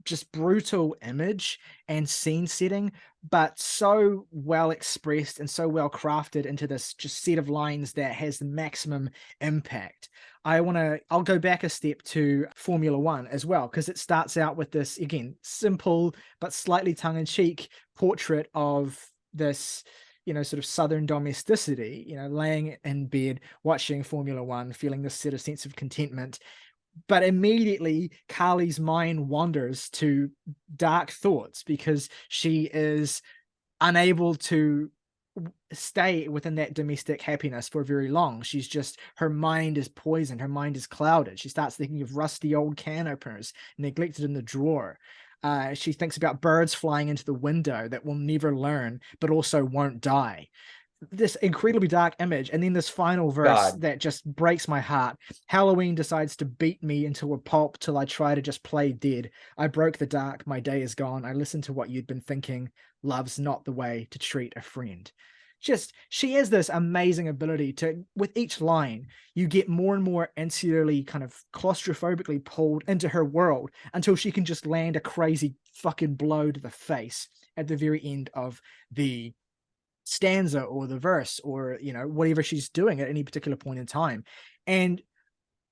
just brutal image and scene setting, but so well expressed and so well crafted into this just set of lines that has the maximum impact. I'll go back a step to Formula One as well, because it starts out with this, again, simple but slightly tongue-in-cheek portrait of this, sort of southern domesticity, laying in bed, watching Formula One, feeling this sort of sense of contentment. But immediately Carly's mind wanders to dark thoughts because she is unable to stay within that domestic happiness for very long. Her mind is poisoned, her mind is clouded. She starts thinking of rusty old can openers neglected in the drawer. She thinks about birds flying into the window that will never learn but also won't die. This incredibly dark image, and then this final verse God. that just breaks my heart. Halloween decides to beat me into a pulp till I try to just play dead. I broke the dark, my day is gone. I listened to what you'd been thinking. Love's not the way to treat a friend. Just, she has this amazing ability to, with each line, you get more and more insularly kind of claustrophobically pulled into her world until she can just land a crazy fucking blow to the face at the very end of the stanza or the verse, or whatever she's doing at any particular point in time. And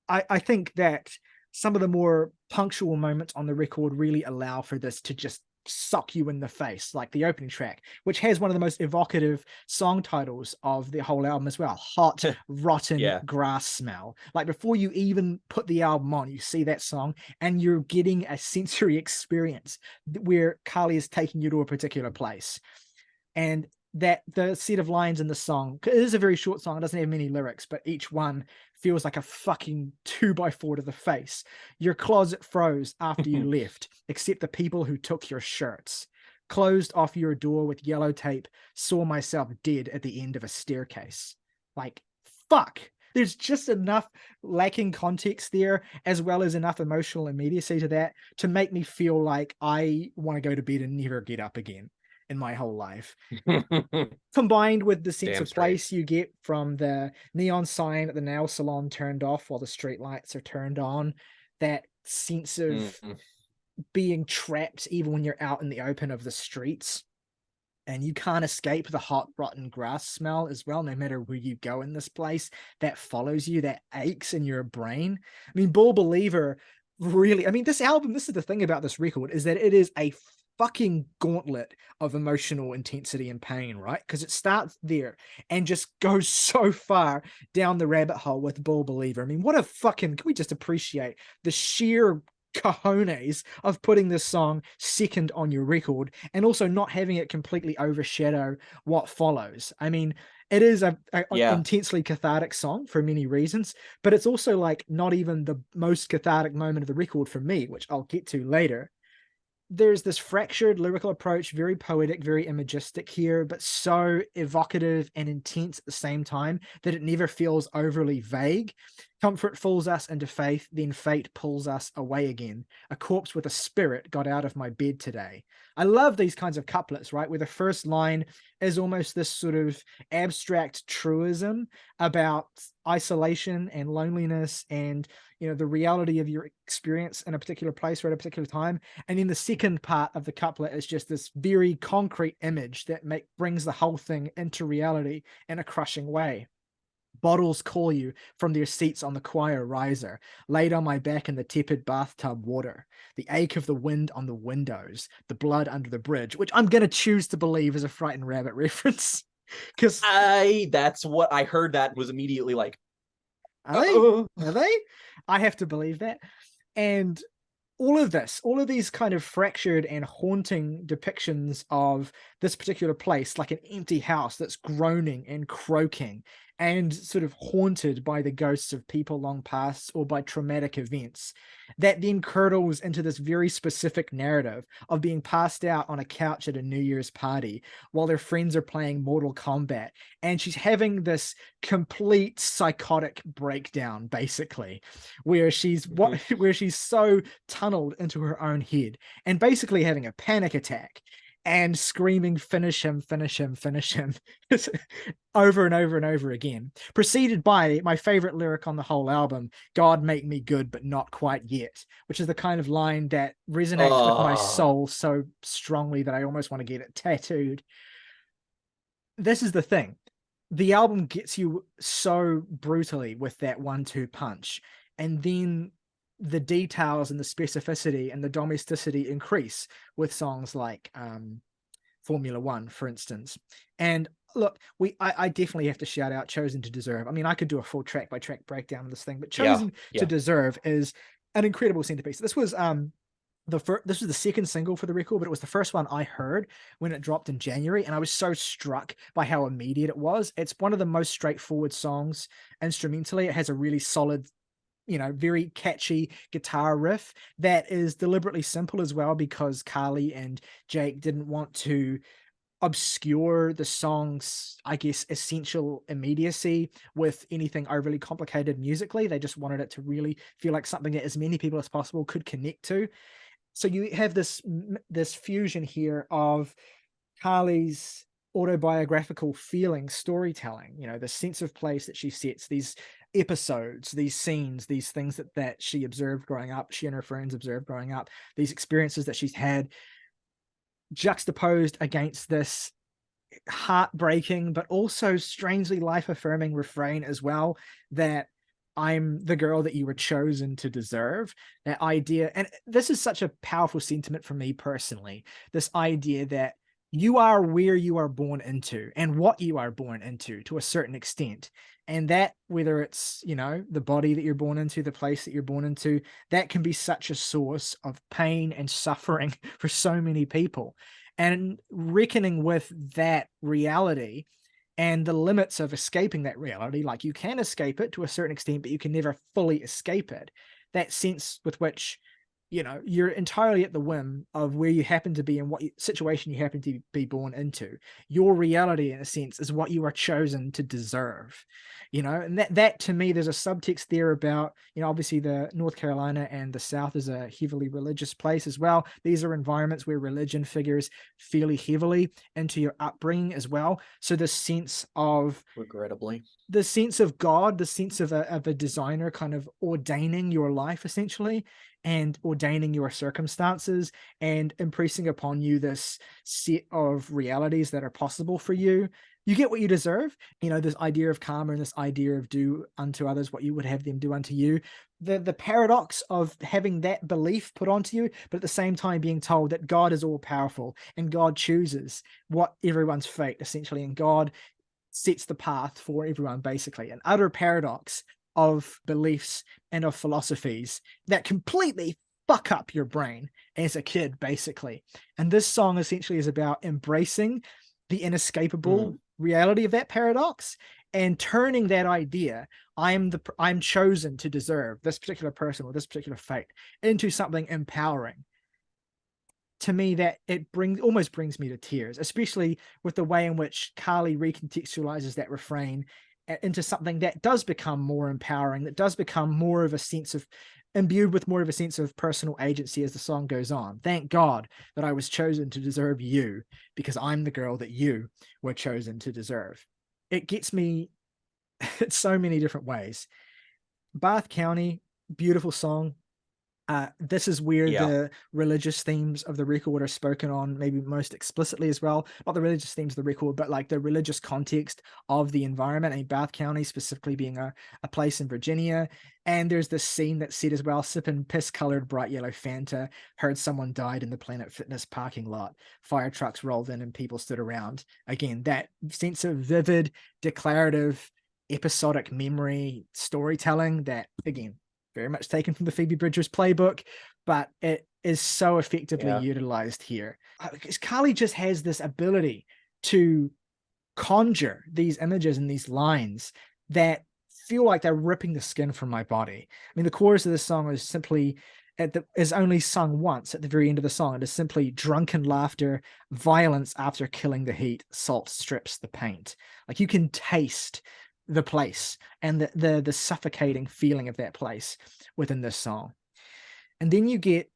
I think that some of the more punctual moments on the record really allow for this to just suck you in the face, like the opening track, which has one of the most evocative song titles of the whole album as well: Hot Rotten Yeah. Grass Smell. Like, before you even put the album on, you see that song and you're getting a sensory experience where Carly is taking you to a particular place. And that the set of lines in the song, it is a very short song, it doesn't have many lyrics, but each one feels like a fucking 2x4 to the face. Your closet froze after you left, except the people who took your shirts. Closed off your door with yellow tape, saw myself dead at the end of a staircase. Like, fuck. there's just enough lacking context there, as well as enough emotional immediacy to that, to make me feel like I want to go to bed and never get up again in my whole life. Combined with the sense Damn of straight. place you get from the neon sign at the nail salon turned off while the street lights are turned on, that sense of Mm. being trapped even when you're out in the open of the streets, and you can't escape the hot rotten grass smell as well, no matter where you go in this place, that follows you, that aches in your brain. I mean, Bull Believer really, I mean, this album, this is the thing about this record, is that it is a fucking gauntlet of emotional intensity and pain, right? Because it starts there and just goes so far down the rabbit hole with Bull Believer. I mean, what a fucking, can we just appreciate the sheer cojones of putting this song second on your record, and also not having it completely overshadow what follows. I mean, it is a Yeah. intensely cathartic song for many reasons, but it's also like not even the most cathartic moment of the record for me, which I'll get to later. There's this fractured lyrical approach, very poetic, very imagistic here, but so evocative and intense at the same time that it never feels overly vague. Comfort fools us into faith, then fate pulls us away again. A corpse with a spirit got out of my bed today. I love these kinds of couplets, right? Where the first line is almost this sort of abstract truism about isolation and loneliness and, you know, the reality of your experience in a particular place or at a particular time. And then the second part of the couplet is just this very concrete image that brings the whole thing into reality in a crushing way. Bottles call you from their seats on the choir riser, laid on my back in the tepid bathtub water, the ache of the wind on the windows, the blood under the bridge, which I'm going to choose to believe is a Frightened Rabbit reference. Because That's what I heard, that was immediately like, are they? oh. Are they? I have to believe that. And all of this, all of these kind of fractured and haunting depictions of this particular place, like an empty house that's groaning and croaking and sort of haunted by the ghosts of people long past or by traumatic events, that then curdles into this very specific narrative of being passed out on a couch at a New Year's party while their friends are playing Mortal Kombat. And she's having this complete psychotic breakdown, basically, where she's where she's so tunneled into her own head and basically having a panic attack and screaming, finish him, finish him, finish him, over and over and over again, preceded by my favorite lyric on the whole album, God make me good, but not quite yet, which is the kind of line that resonates with my soul so strongly that I almost want to get it tattooed. This is the thing. The album gets you so brutally with that 1-2 punch, and then the details and the specificity and the domesticity increase with songs like Formula One, for instance. And look, I definitely have to shout out Chosen to Deserve. I mean, I could do a full track by track breakdown of this thing, but Yeah. Chosen to Yeah. Deserve is an incredible centerpiece. This was this was the second single for the record, but it was the first one I heard when it dropped in January, and I was so struck by how immediate it was. It's one of the most straightforward songs instrumentally. It has a really solid, you know, very catchy guitar riff that is deliberately simple as well, because Carly and Jake didn't want to obscure the song's, I guess, essential immediacy with anything overly complicated musically. They just wanted it to really feel like something that as many people as possible could connect to. So you have this fusion here of Carly's autobiographical feeling storytelling, you know, the sense of place that she sets, these episodes, these scenes, these things that she observed growing up, she and her friends observed growing up, these experiences that she's had, juxtaposed against this heartbreaking but also strangely life-affirming refrain as well, that I'm the girl that you were chosen to deserve. That idea, and this is such a powerful sentiment for me personally, this idea that you are where you are born into and what you are born into to a certain extent. And that, whether it's, you know, the body that you're born into, the place that you're born into, that can be such a source of pain and suffering for so many people. And reckoning with that reality and the limits of escaping that reality, like you can escape it to a certain extent, but you can never fully escape it. That sense with which you're entirely at the whim of where you happen to be and what situation you happen to be born into. Your reality, in a sense, is what you are chosen to deserve. And that to me, there's a subtext there about, obviously the North Carolina and the South is a heavily religious place as well. These are environments where religion figures fairly heavily into your upbringing as well. So the sense of Regrettably. the sense of God, the sense of a designer kind of ordaining your life essentially, and ordaining your circumstances, and impressing upon you this set of realities that are possible for you. You get what you deserve. This idea of karma and this idea of do unto others what you would have them do unto you. The paradox of having that belief put onto you, but at the same time being told that God is all powerful and God chooses what everyone's fate essentially, and God sets the path for everyone, basically. An utter paradox of beliefs and of philosophies that completely fuck up your brain as a kid, basically. And this song essentially is about embracing the inescapable reality of that paradox and turning that idea, I'm chosen to deserve this particular person or this particular fate, into something empowering. To me, that it almost brings me to tears, especially with the way in which Carly recontextualizes that refrain into something that does become more empowering, that does become more of a sense of imbued with more of a sense of personal agency as the song goes on. Thank God that I was chosen to deserve you, because I'm the girl that you were chosen to deserve. It gets me in so many different ways. Bath County, beautiful song. This is where the religious themes of the record are spoken on, maybe most explicitly as well. Not the religious themes of the record, but like the religious context of the environment. I mean, Bath County specifically being a place in Virginia. And there's this scene that's said as well, sipping piss-colored bright yellow Fanta, heard someone died in the Planet Fitness parking lot. Fire trucks rolled in and people stood around. Again, that sense of vivid, declarative, episodic memory storytelling that, again, very much taken from the Phoebe Bridgers playbook, but it is so effectively utilized here. Because Carly just has this ability to conjure these images and these lines that feel like they're ripping the skin from my body. I mean, the chorus of this song is simply is only sung once at the very end of the song. It is simply drunken laughter, violence after killing the heat, salt strips the paint. Like, you can taste the place and the suffocating feeling of that place within this song. And then you get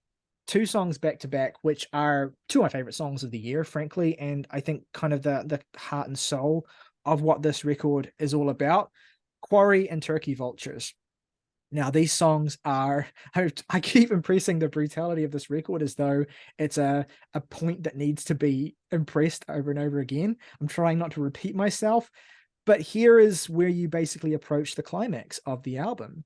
two songs back to back, which are two of my favorite songs of the year, frankly, and I think kind of the heart and soul of what this record is all about. Quarry and Turkey Vultures. Now, these songs are, I keep impressing the brutality of this record as though it's a point that needs to be impressed over and over again. I'm trying not to repeat myself, but here is where you basically approach the climax of the album.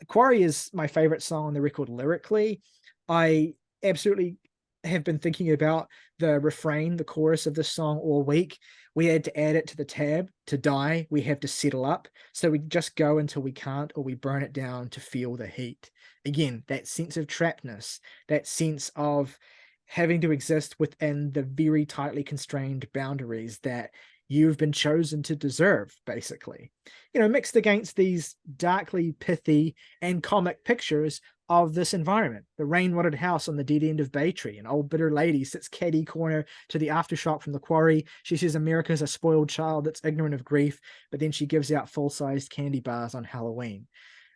Quarry is my favorite song on the record lyrically. I absolutely have been thinking about the refrain, the chorus of this song all week. We had to add it to the tab. To die, we have to settle up. So we just go until we can't, or we burn it down to feel the heat. Again, that sense of trappedness, that sense of having to exist within the very tightly constrained boundaries that you've been chosen to deserve, basically. Mixed against these darkly pithy and comic pictures of this environment. The rain-watered house on the dead end of Bay Tree. An old bitter lady sits caddy corner to the aftershock from the quarry. She says America's a spoiled child that's ignorant of grief, but then she gives out full-sized candy bars on Halloween.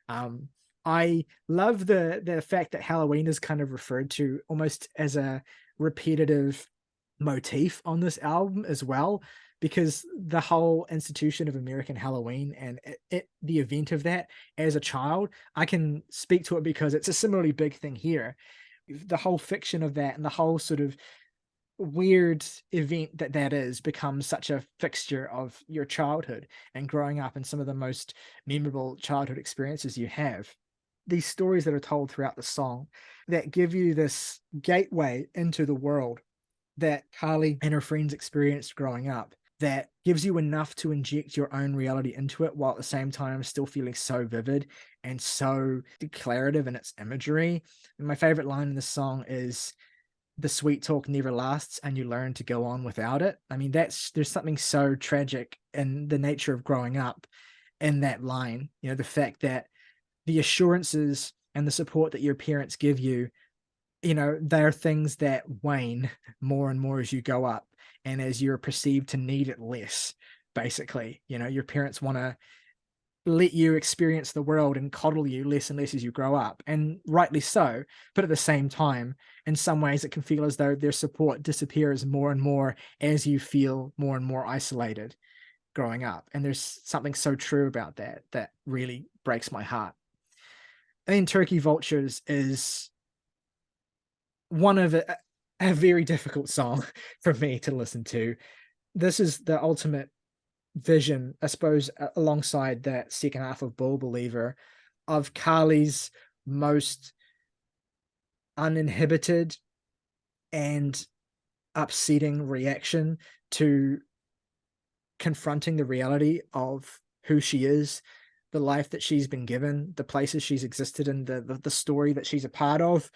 I love the fact that Halloween is kind of referred to almost as a repetitive motif on this album as well, because the whole institution of American Halloween and the event of that as a child, I can speak to it because it's a similarly big thing here. The whole fiction of that and the whole sort of weird event that is becomes such a fixture of your childhood and growing up and some of the most memorable childhood experiences you have. These stories that are told throughout the song that give you this gateway into the world that Carly and her friends experienced growing up, that gives you enough to inject your own reality into it, while at the same time still feeling so vivid and so declarative in its imagery. And my favorite line in the song is, "The sweet talk never lasts and you learn to go on without it." I mean, there's something so tragic in the nature of growing up in that line. The fact that the assurances and the support that your parents give you, you know, they're things that wane more and more as you go up and as you're perceived to need it less. Basically, you know, your parents want to let you experience the world and coddle you less and less as you grow up, and rightly so. But at the same time, in some ways, it can feel as though their support disappears more and more as you feel more and more isolated growing up. And there's something so true about that that really breaks my heart. I mean, Turkey Vultures is one of a very difficult song for me to listen to. This is the ultimate vision, I suppose, alongside that second half of Bull Believer, of Carly's most uninhibited and upsetting reaction to confronting the reality of who she is, the life that she's been given, the places she's existed in, the story that she's a part of.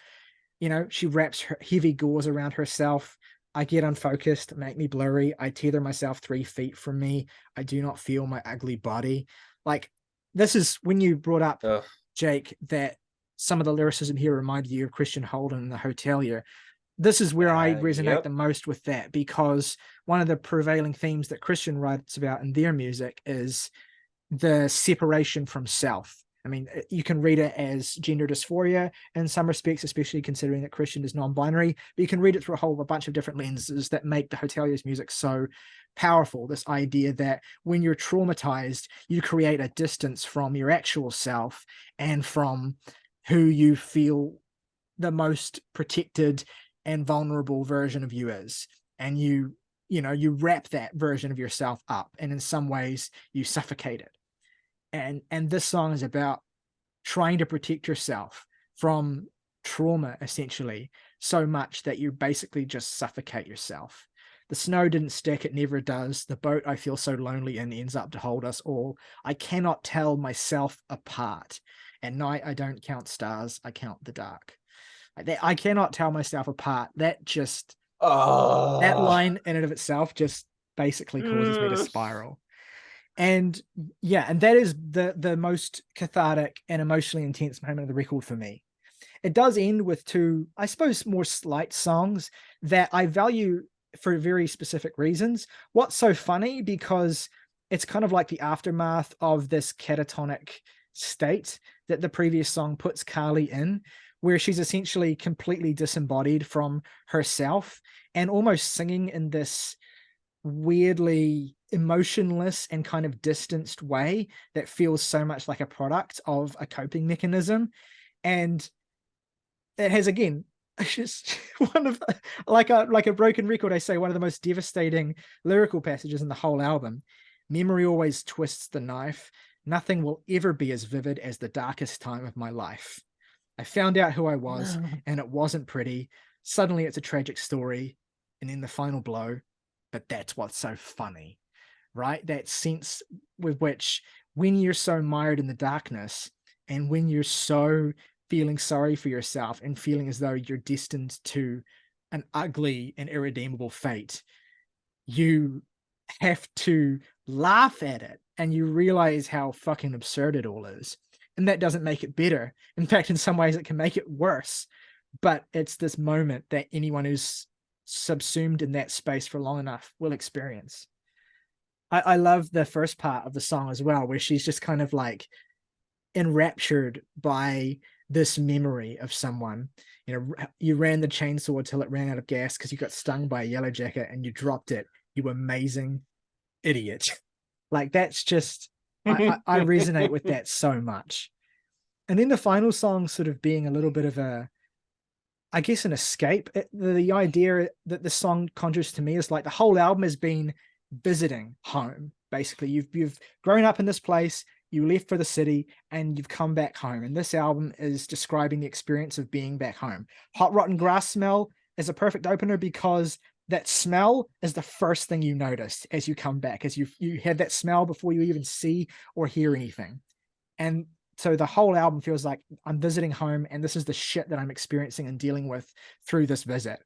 You know, she wraps her heavy gauze around herself. I get unfocused, make me blurry. I tether myself 3 feet from me. I do not feel my ugly body. Like, this is when you brought up, Jake, that some of the lyricism here reminded you of Christian Holden in The Hotelier. This is where I resonate the most with that, because one of the prevailing themes that Christian writes about in their music is the separation from self. I mean, you can read it as gender dysphoria in some respects, especially considering that Christian is non-binary, but you can read it through a bunch of different lenses that make the Hotelier's music so powerful. This idea that when you're traumatized, you create a distance from your actual self and from who you feel the most protected and vulnerable version of you is. And you wrap that version of yourself up, and in some ways you suffocate it. And this song is about trying to protect yourself from trauma, essentially, so much that you basically just suffocate yourself. The snow didn't stick, it never does. The boat I feel so lonely in ends up to hold us all. I cannot tell myself apart. At night I don't count stars, I count the dark. I cannot tell myself apart. That line in and of itself just basically causes me to spiral. And yeah, and that is the most cathartic and emotionally intense moment of the record for me. It does end with 2, I suppose, more slight songs that I value for very specific reasons. What's so funny, because it's kind of like the aftermath of this catatonic state that the previous song puts Carly in, where she's essentially completely disembodied from herself and almost singing in this weirdly emotionless and kind of distanced way that feels so much like a product of a coping mechanism. And it has, again, just one of, like a broken record, I say, one of the most devastating lyrical passages in the whole album. Memory always twists the knife. Nothing will ever be as vivid as the darkest time of my life. I found out who I was, and it wasn't pretty. Suddenly it's a tragic story, and then the final blow. But that's what's so funny, right? That sense with which, when you're so mired in the darkness, and when you're so feeling sorry for yourself and feeling as though you're destined to an ugly and irredeemable fate, you have to laugh at it, and you realize how fucking absurd it all is. And that doesn't make it better. In fact, in some ways it can make it worse. But it's this moment that anyone who's subsumed in that space for long enough will experience. I love the first part of the song as well, where she's just kind of like enraptured by this memory of someone. You know, you ran the chainsaw till it ran out of gas because you got stung by a yellow jacket and you dropped it, you amazing idiot. Like, that's just, I resonate with that so much. And then the final song sort of being a little bit of a, I guess, an escape. The idea that the song conjures to me is like the whole album has been visiting home. Basically, you've grown up in this place, you left for the city, and you've come back home. And this album is describing the experience of being back home. Hot Rotten Grass Smell is a perfect opener, because that smell is the first thing you notice as you come back, as you have that smell before you even see or hear anything. And so the whole album feels like I'm visiting home, and this is the shit that I'm experiencing and dealing with through this visit.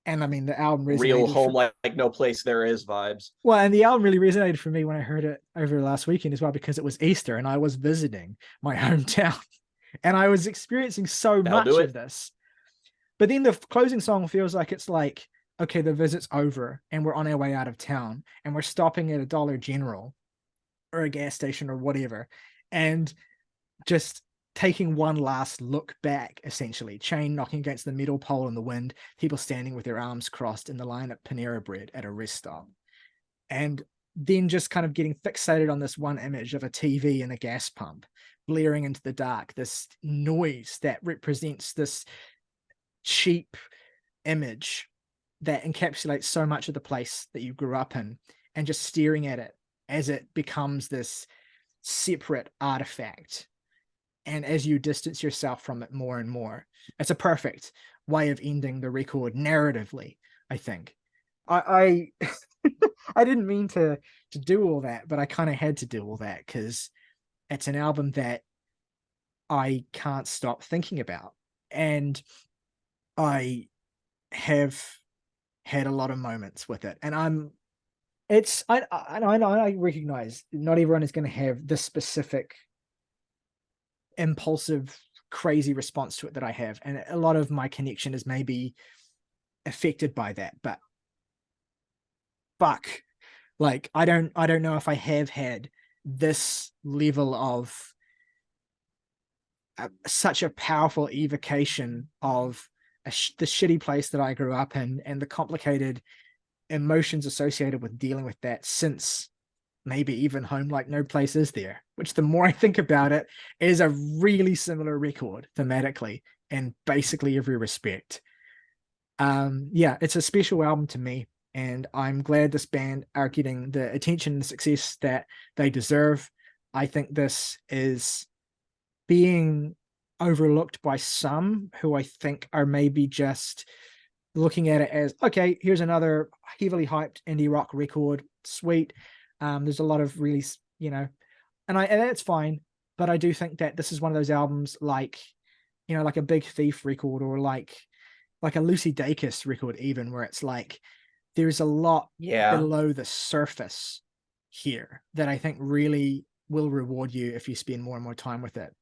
And I mean, the album resonated. Real home, like no place there is vibes. Well, and the album really resonated for me when I heard it over last weekend as well, because it was Easter and I was visiting my hometown And I was experiencing so That'll do much of it. this. But then the closing song feels like it's like, okay, the visit's over and we're on our way out of town and we're stopping at a Dollar General or a gas station or whatever. And just taking one last look back, essentially. Chain knocking against the metal pole in the wind, people standing with their arms crossed in the line at Panera Bread at a rest stop. And then just kind of getting fixated on this one image of a TV and a gas pump blaring into the dark, this noise that represents this cheap image that encapsulates so much of the place that you grew up in, and just staring at it as it becomes this separate artifact. And as you distance yourself from it more and more, it's a perfect way of ending the record narratively, I think. I I didn't mean to do all that, but I kind of had to do all that because it's an album that I can't stop thinking about. And I have had a lot of moments with it. And I recognize not everyone is going to have this specific impulsive, crazy response to it that I have. And a lot of my connection is maybe affected by that. But fuck, like I don't know if I have had this level of such a powerful evocation of the shitty place that I grew up in and the complicated emotions associated with dealing with that since maybe even Home Like No Place Is There, which the more I think about it is a really similar record thematically in basically every respect. Yeah, it's a special album to me, and I'm glad this band are getting the attention and success that they deserve. I think this is being overlooked by some who I think are maybe just looking at it as, okay, here's another heavily hyped indie rock record, sweet. There's a lot of really, and that's fine, but I do think that this is one of those albums like, like a Big Thief record or like a Lucy Dacus record even, where it's like there's a lot below the surface here that I think really will reward you if you spend more and more time with it.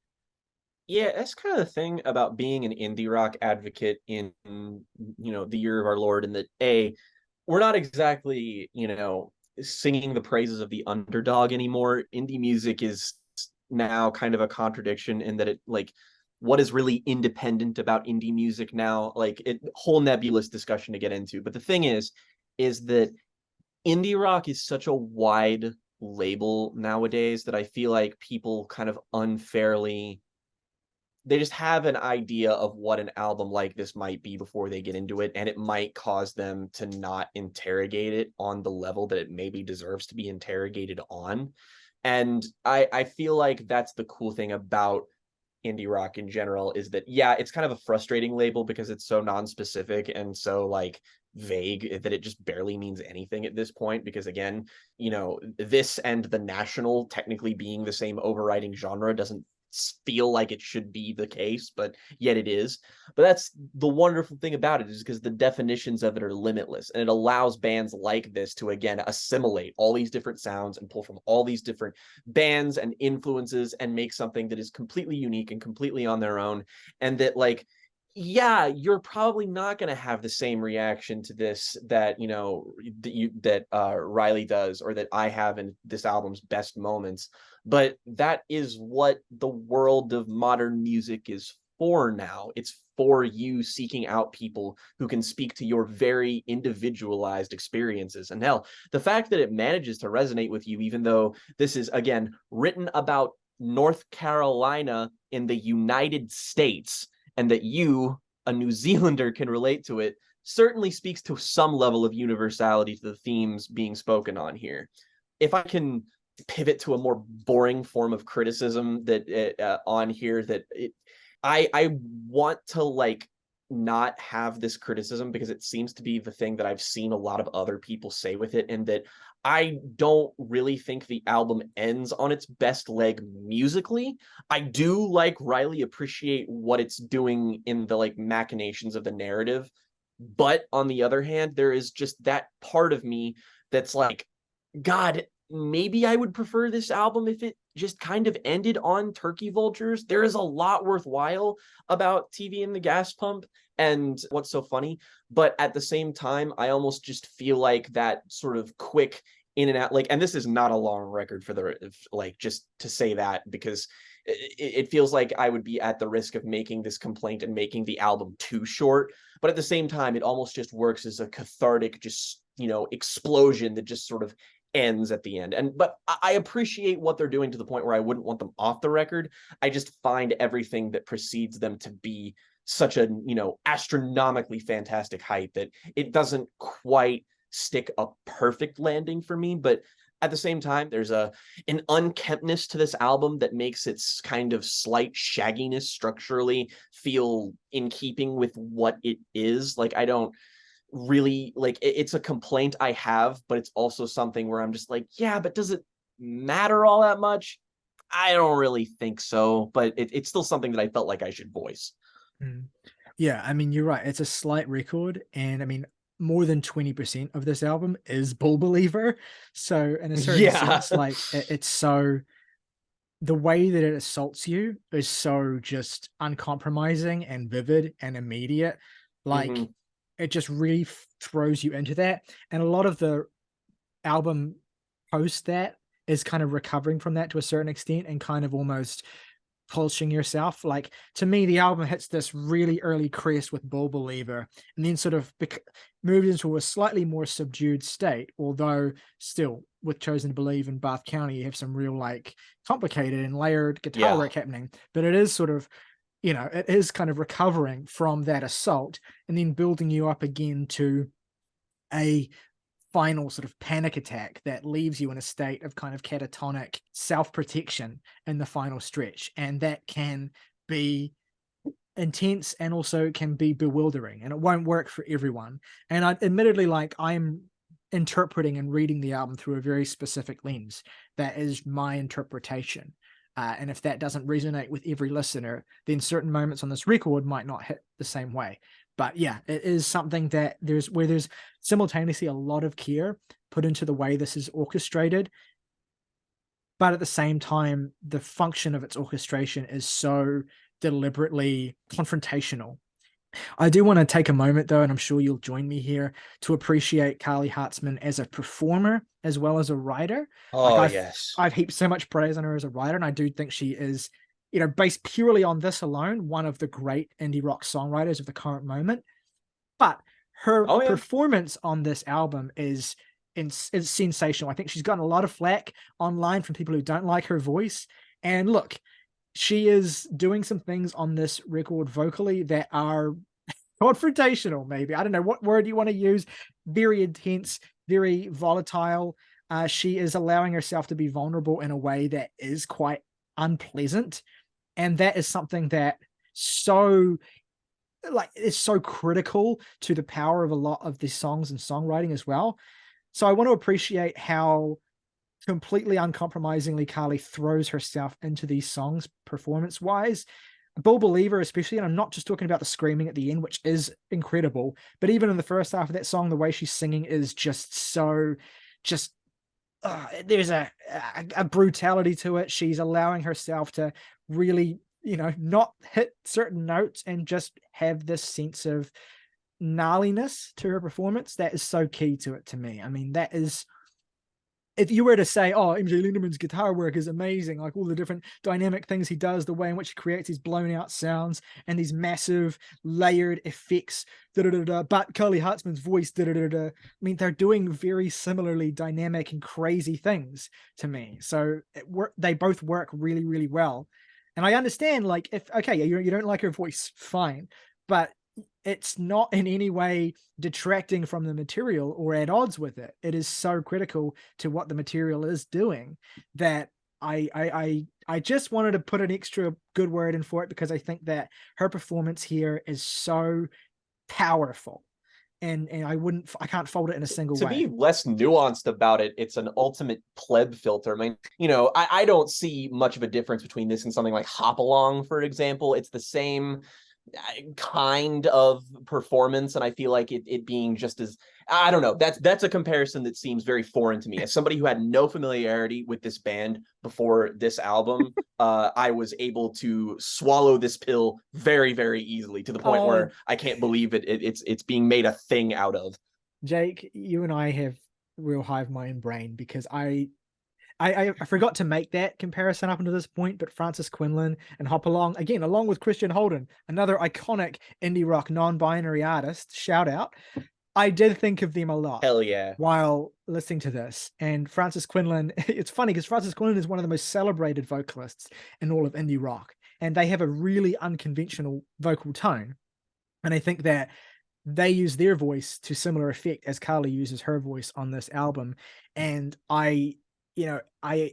Yeah, that's kind of the thing about being an indie rock advocate in, the year of our Lord, and that we're not exactly, singing the praises of the underdog anymore. Indie music is now kind of a contradiction in that it like what is really independent about indie music now? Like it whole nebulous discussion to get into. But the thing is that indie rock is such a wide label nowadays that I feel like people kind of unfairly they just have an idea of what an album like this might be before they get into it, and it might cause them to not interrogate it on the level that it maybe deserves to be interrogated on. And I feel like that's the cool thing about indie rock in general, is that yeah, it's kind of a frustrating label because it's so non-specific and so like vague that it just barely means anything at this point, because again, this and the National technically being the same overriding genre doesn't feel like it should be the case, but yet it is. But that's the wonderful thing about it, is because the definitions of it are limitless, and it allows bands like this to again assimilate all these different sounds and pull from all these different bands and influences and make something that is completely unique and completely on their own. And that like, yeah, you're probably not going to have the same reaction to this that Ryley does, or that I have in this album's best moments, but that is what the world of modern music is for now. It's for you seeking out people who can speak to your very individualized experiences. And hell, the fact that it manages to resonate with you, even though this is again written about North Carolina in the United States, and that you, a New Zealander, can relate to it, certainly speaks to some level of universality to the themes being spoken on here. If I can pivot to a more boring form of criticism that on here, that I want to like not have this criticism because it seems to be the thing that I've seen a lot of other people say with it, and that I don't really think the album ends on its best leg musically. I do like Ryley appreciate what it's doing in the like machinations of the narrative, but on the other hand, there is just that part of me that's like, God, maybe I would prefer this album if it just kind of ended on turkey vultures. There is a lot worthwhile about TV and the gas pump and what's so funny, but at the same time, I almost just feel like that sort of quick in and out, like, and this is not a long record for the, like, just to say that, because it feels like I would be at the risk of making this complaint and making the album too short. But at the same time, it almost just works as a cathartic, just, explosion that just sort of ends at the end. But I appreciate what they're doing to the point where I wouldn't want them off the record. I just find everything that precedes them to be such a, astronomically fantastic height that it doesn't quite stick a perfect landing for me. But at the same time, there's an unkemptness to this album that makes its kind of slight shagginess structurally feel in keeping with what it is. Like, I don't really, like, it's a complaint I have, but it's also something where I'm just like, yeah, but does it matter all that much? I don't really think so, but it's still something that I felt like I should voice. Yeah, I mean, you're right. It's a slight record, and I mean, more than 20% of this album is Bull Believer. So in a certain Yeah. sense, like it's so, the way that it assaults you is so just uncompromising and vivid and immediate. Like Mhm. it just really throws you into that. And a lot of the album post that is kind of recovering from that to a certain extent and kind of almost polishing yourself. Like, to me, the album hits this really early crest with Bull Believer and then sort of moved into a slightly more subdued state, although still with Chosen to Believe in Bath County, you have some real like complicated and layered guitar Yeah. work happening. But it is sort of, it is kind of recovering from that assault and then building you up again to a final sort of panic attack that leaves you in a state of kind of catatonic self-protection in the final stretch. And that can be intense and also can be bewildering, and it won't work for everyone. And I admittedly, like, I'm interpreting and reading the album through a very specific lens. That is my interpretation. And if that doesn't resonate with every listener, then certain moments on this record might not hit the same way. But yeah, it is something that there's simultaneously a lot of care put into the way this is orchestrated. But at the same time, the function of its orchestration is so deliberately confrontational. I do want to take a moment, though, and I'm sure you'll join me here, to appreciate Carly Hartzman as a performer as well as a writer. Like, Oh, yes. I've heaped so much praise on her as a writer, and I do think she is, based purely on this alone, one of the great indie rock songwriters of the current moment. But her Oh, yeah. performance on this album is sensational. I think she's gotten a lot of flack online from people who don't like her voice. And look, she is doing some things on this record vocally that are confrontational, maybe. I don't know what word you want to use. Very intense, very volatile. She is allowing herself to be vulnerable in a way that is quite unpleasant. And that is something that is so critical to the power of a lot of these songs and songwriting as well. So I want to appreciate how completely uncompromisingly Carly throws herself into these songs performance wise. Bull Believer, especially, and I'm not just talking about the screaming at the end, which is incredible, but even in the first half of that song, the way she's singing is just so, there's a brutality to it. She's allowing herself to really, not hit certain notes and just have this sense of gnarliness to her performance that is so key to it to me. I mean, that is, if you were to say, oh, MJ Lindeman's guitar work is amazing, like all the different dynamic things he does, the way in which he creates these blown out sounds and these massive layered effects, but Carly Hartzman's voice, I mean, they're doing very similarly dynamic and crazy things to me. So they both work really, really well. And I understand, like, if, okay, you don't like her voice, fine, but it's not in any way detracting from the material or at odds with it. It is so critical to what the material is doing that I just wanted to put an extra good word in for it, because I think that her performance here is so powerful, and I can't fold it in a single To way. be less nuanced about it, it's an ultimate pleb filter. I mean, I don't see much of a difference between this and something like Hop Along, for example. It's the same kind of performance, and I feel like it being just as, I don't know, that's a comparison that seems very foreign to me as somebody who had no familiarity with this band before this album. I was able to swallow this pill very, very easily, to the point Oh, where I can't believe it's being made a thing out of. Jake, you and I have real hive mind brain because I forgot to make that comparison up until this point, but Francis Quinlan and Hop Along, again, along with Christian Holden, another iconic indie rock non-binary artist, shout out. I did think of them a lot Hell yeah. while listening to this. And Francis Quinlan, it's funny because Francis Quinlan is one of the most celebrated vocalists in all of indie rock. And they have a really unconventional vocal tone. And I think that they use their voice to similar effect as Carly uses her voice on this album. And you know, I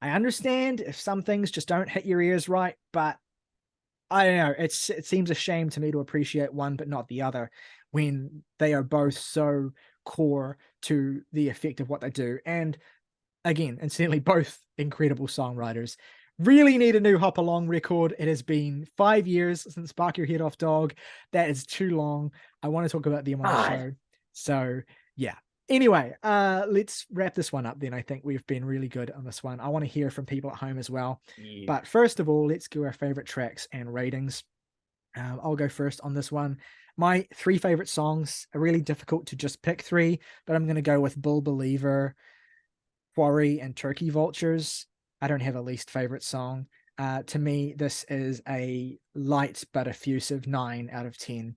understand if some things just don't hit your ears right, but I don't know. It seems a shame to me to appreciate one but not the other when they are both so core to the effect of what they do. And again, incidentally, both incredible songwriters. Really need a new Hop Along record. It has been 5 years since Bark Your Head Off Dog. That is too long. I want to talk about them on the God. show. So yeah. Anyway, let's wrap this one up then. I think we've been really good on this one. I want to hear from people at home as well. Yeah. But first of all, let's do our favorite tracks and ratings. I'll go first on this one. My three favorite songs are really difficult to just pick three, but I'm going to go with Bull Believer, Quarry, and Turkey Vultures. I don't have a least favorite song. To me, this is a light but effusive 9 out of 10.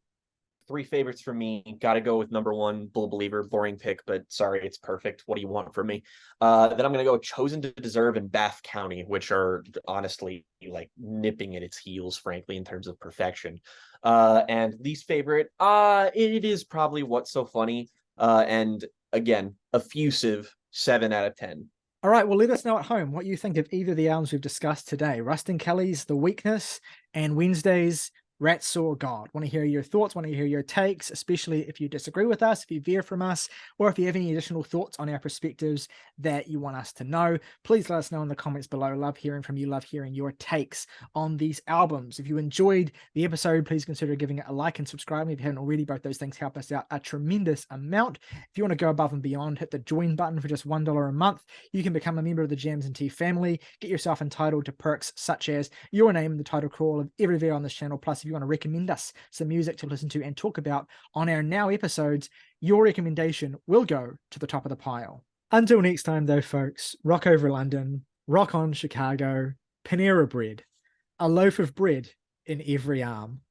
Three favorites for me. Got to go with number one, Bull Believer. Boring pick, but sorry, it's perfect. What do you want from me? Then I'm gonna go with Chosen to Deserve and Bath County, which are honestly like nipping at its heels, frankly, in terms of perfection. And least favorite, it is probably What's So Funny. And again, effusive, 7 out of 10. All right, well, let us know at home what you think of either of the albums we've discussed today. Ruston Kelly's The Weakness and Wednesday's Rat Saw God. Want to hear your thoughts, want to hear your takes, especially if you disagree with us, if you veer from us, or if you have any additional thoughts on our perspectives that you want us to know. Please let us know in the comments below. Love hearing from you, love hearing your takes on these albums. If you enjoyed the episode, please consider giving it a like and subscribing if you haven't already. Both those things help us out a tremendous amount. If you want to go above and beyond, hit the join button for just $1 a month. You can become a member of the Jams and Tea family, get yourself entitled to perks such as your name in the title crawl of every video on this channel. Plus, if you want to recommend us some music to listen to and talk about on our now episodes, your recommendation will go to the top of the pile. Until next time, though, folks, rock over London, rock on Chicago, Panera Bread, a loaf of bread in every arm.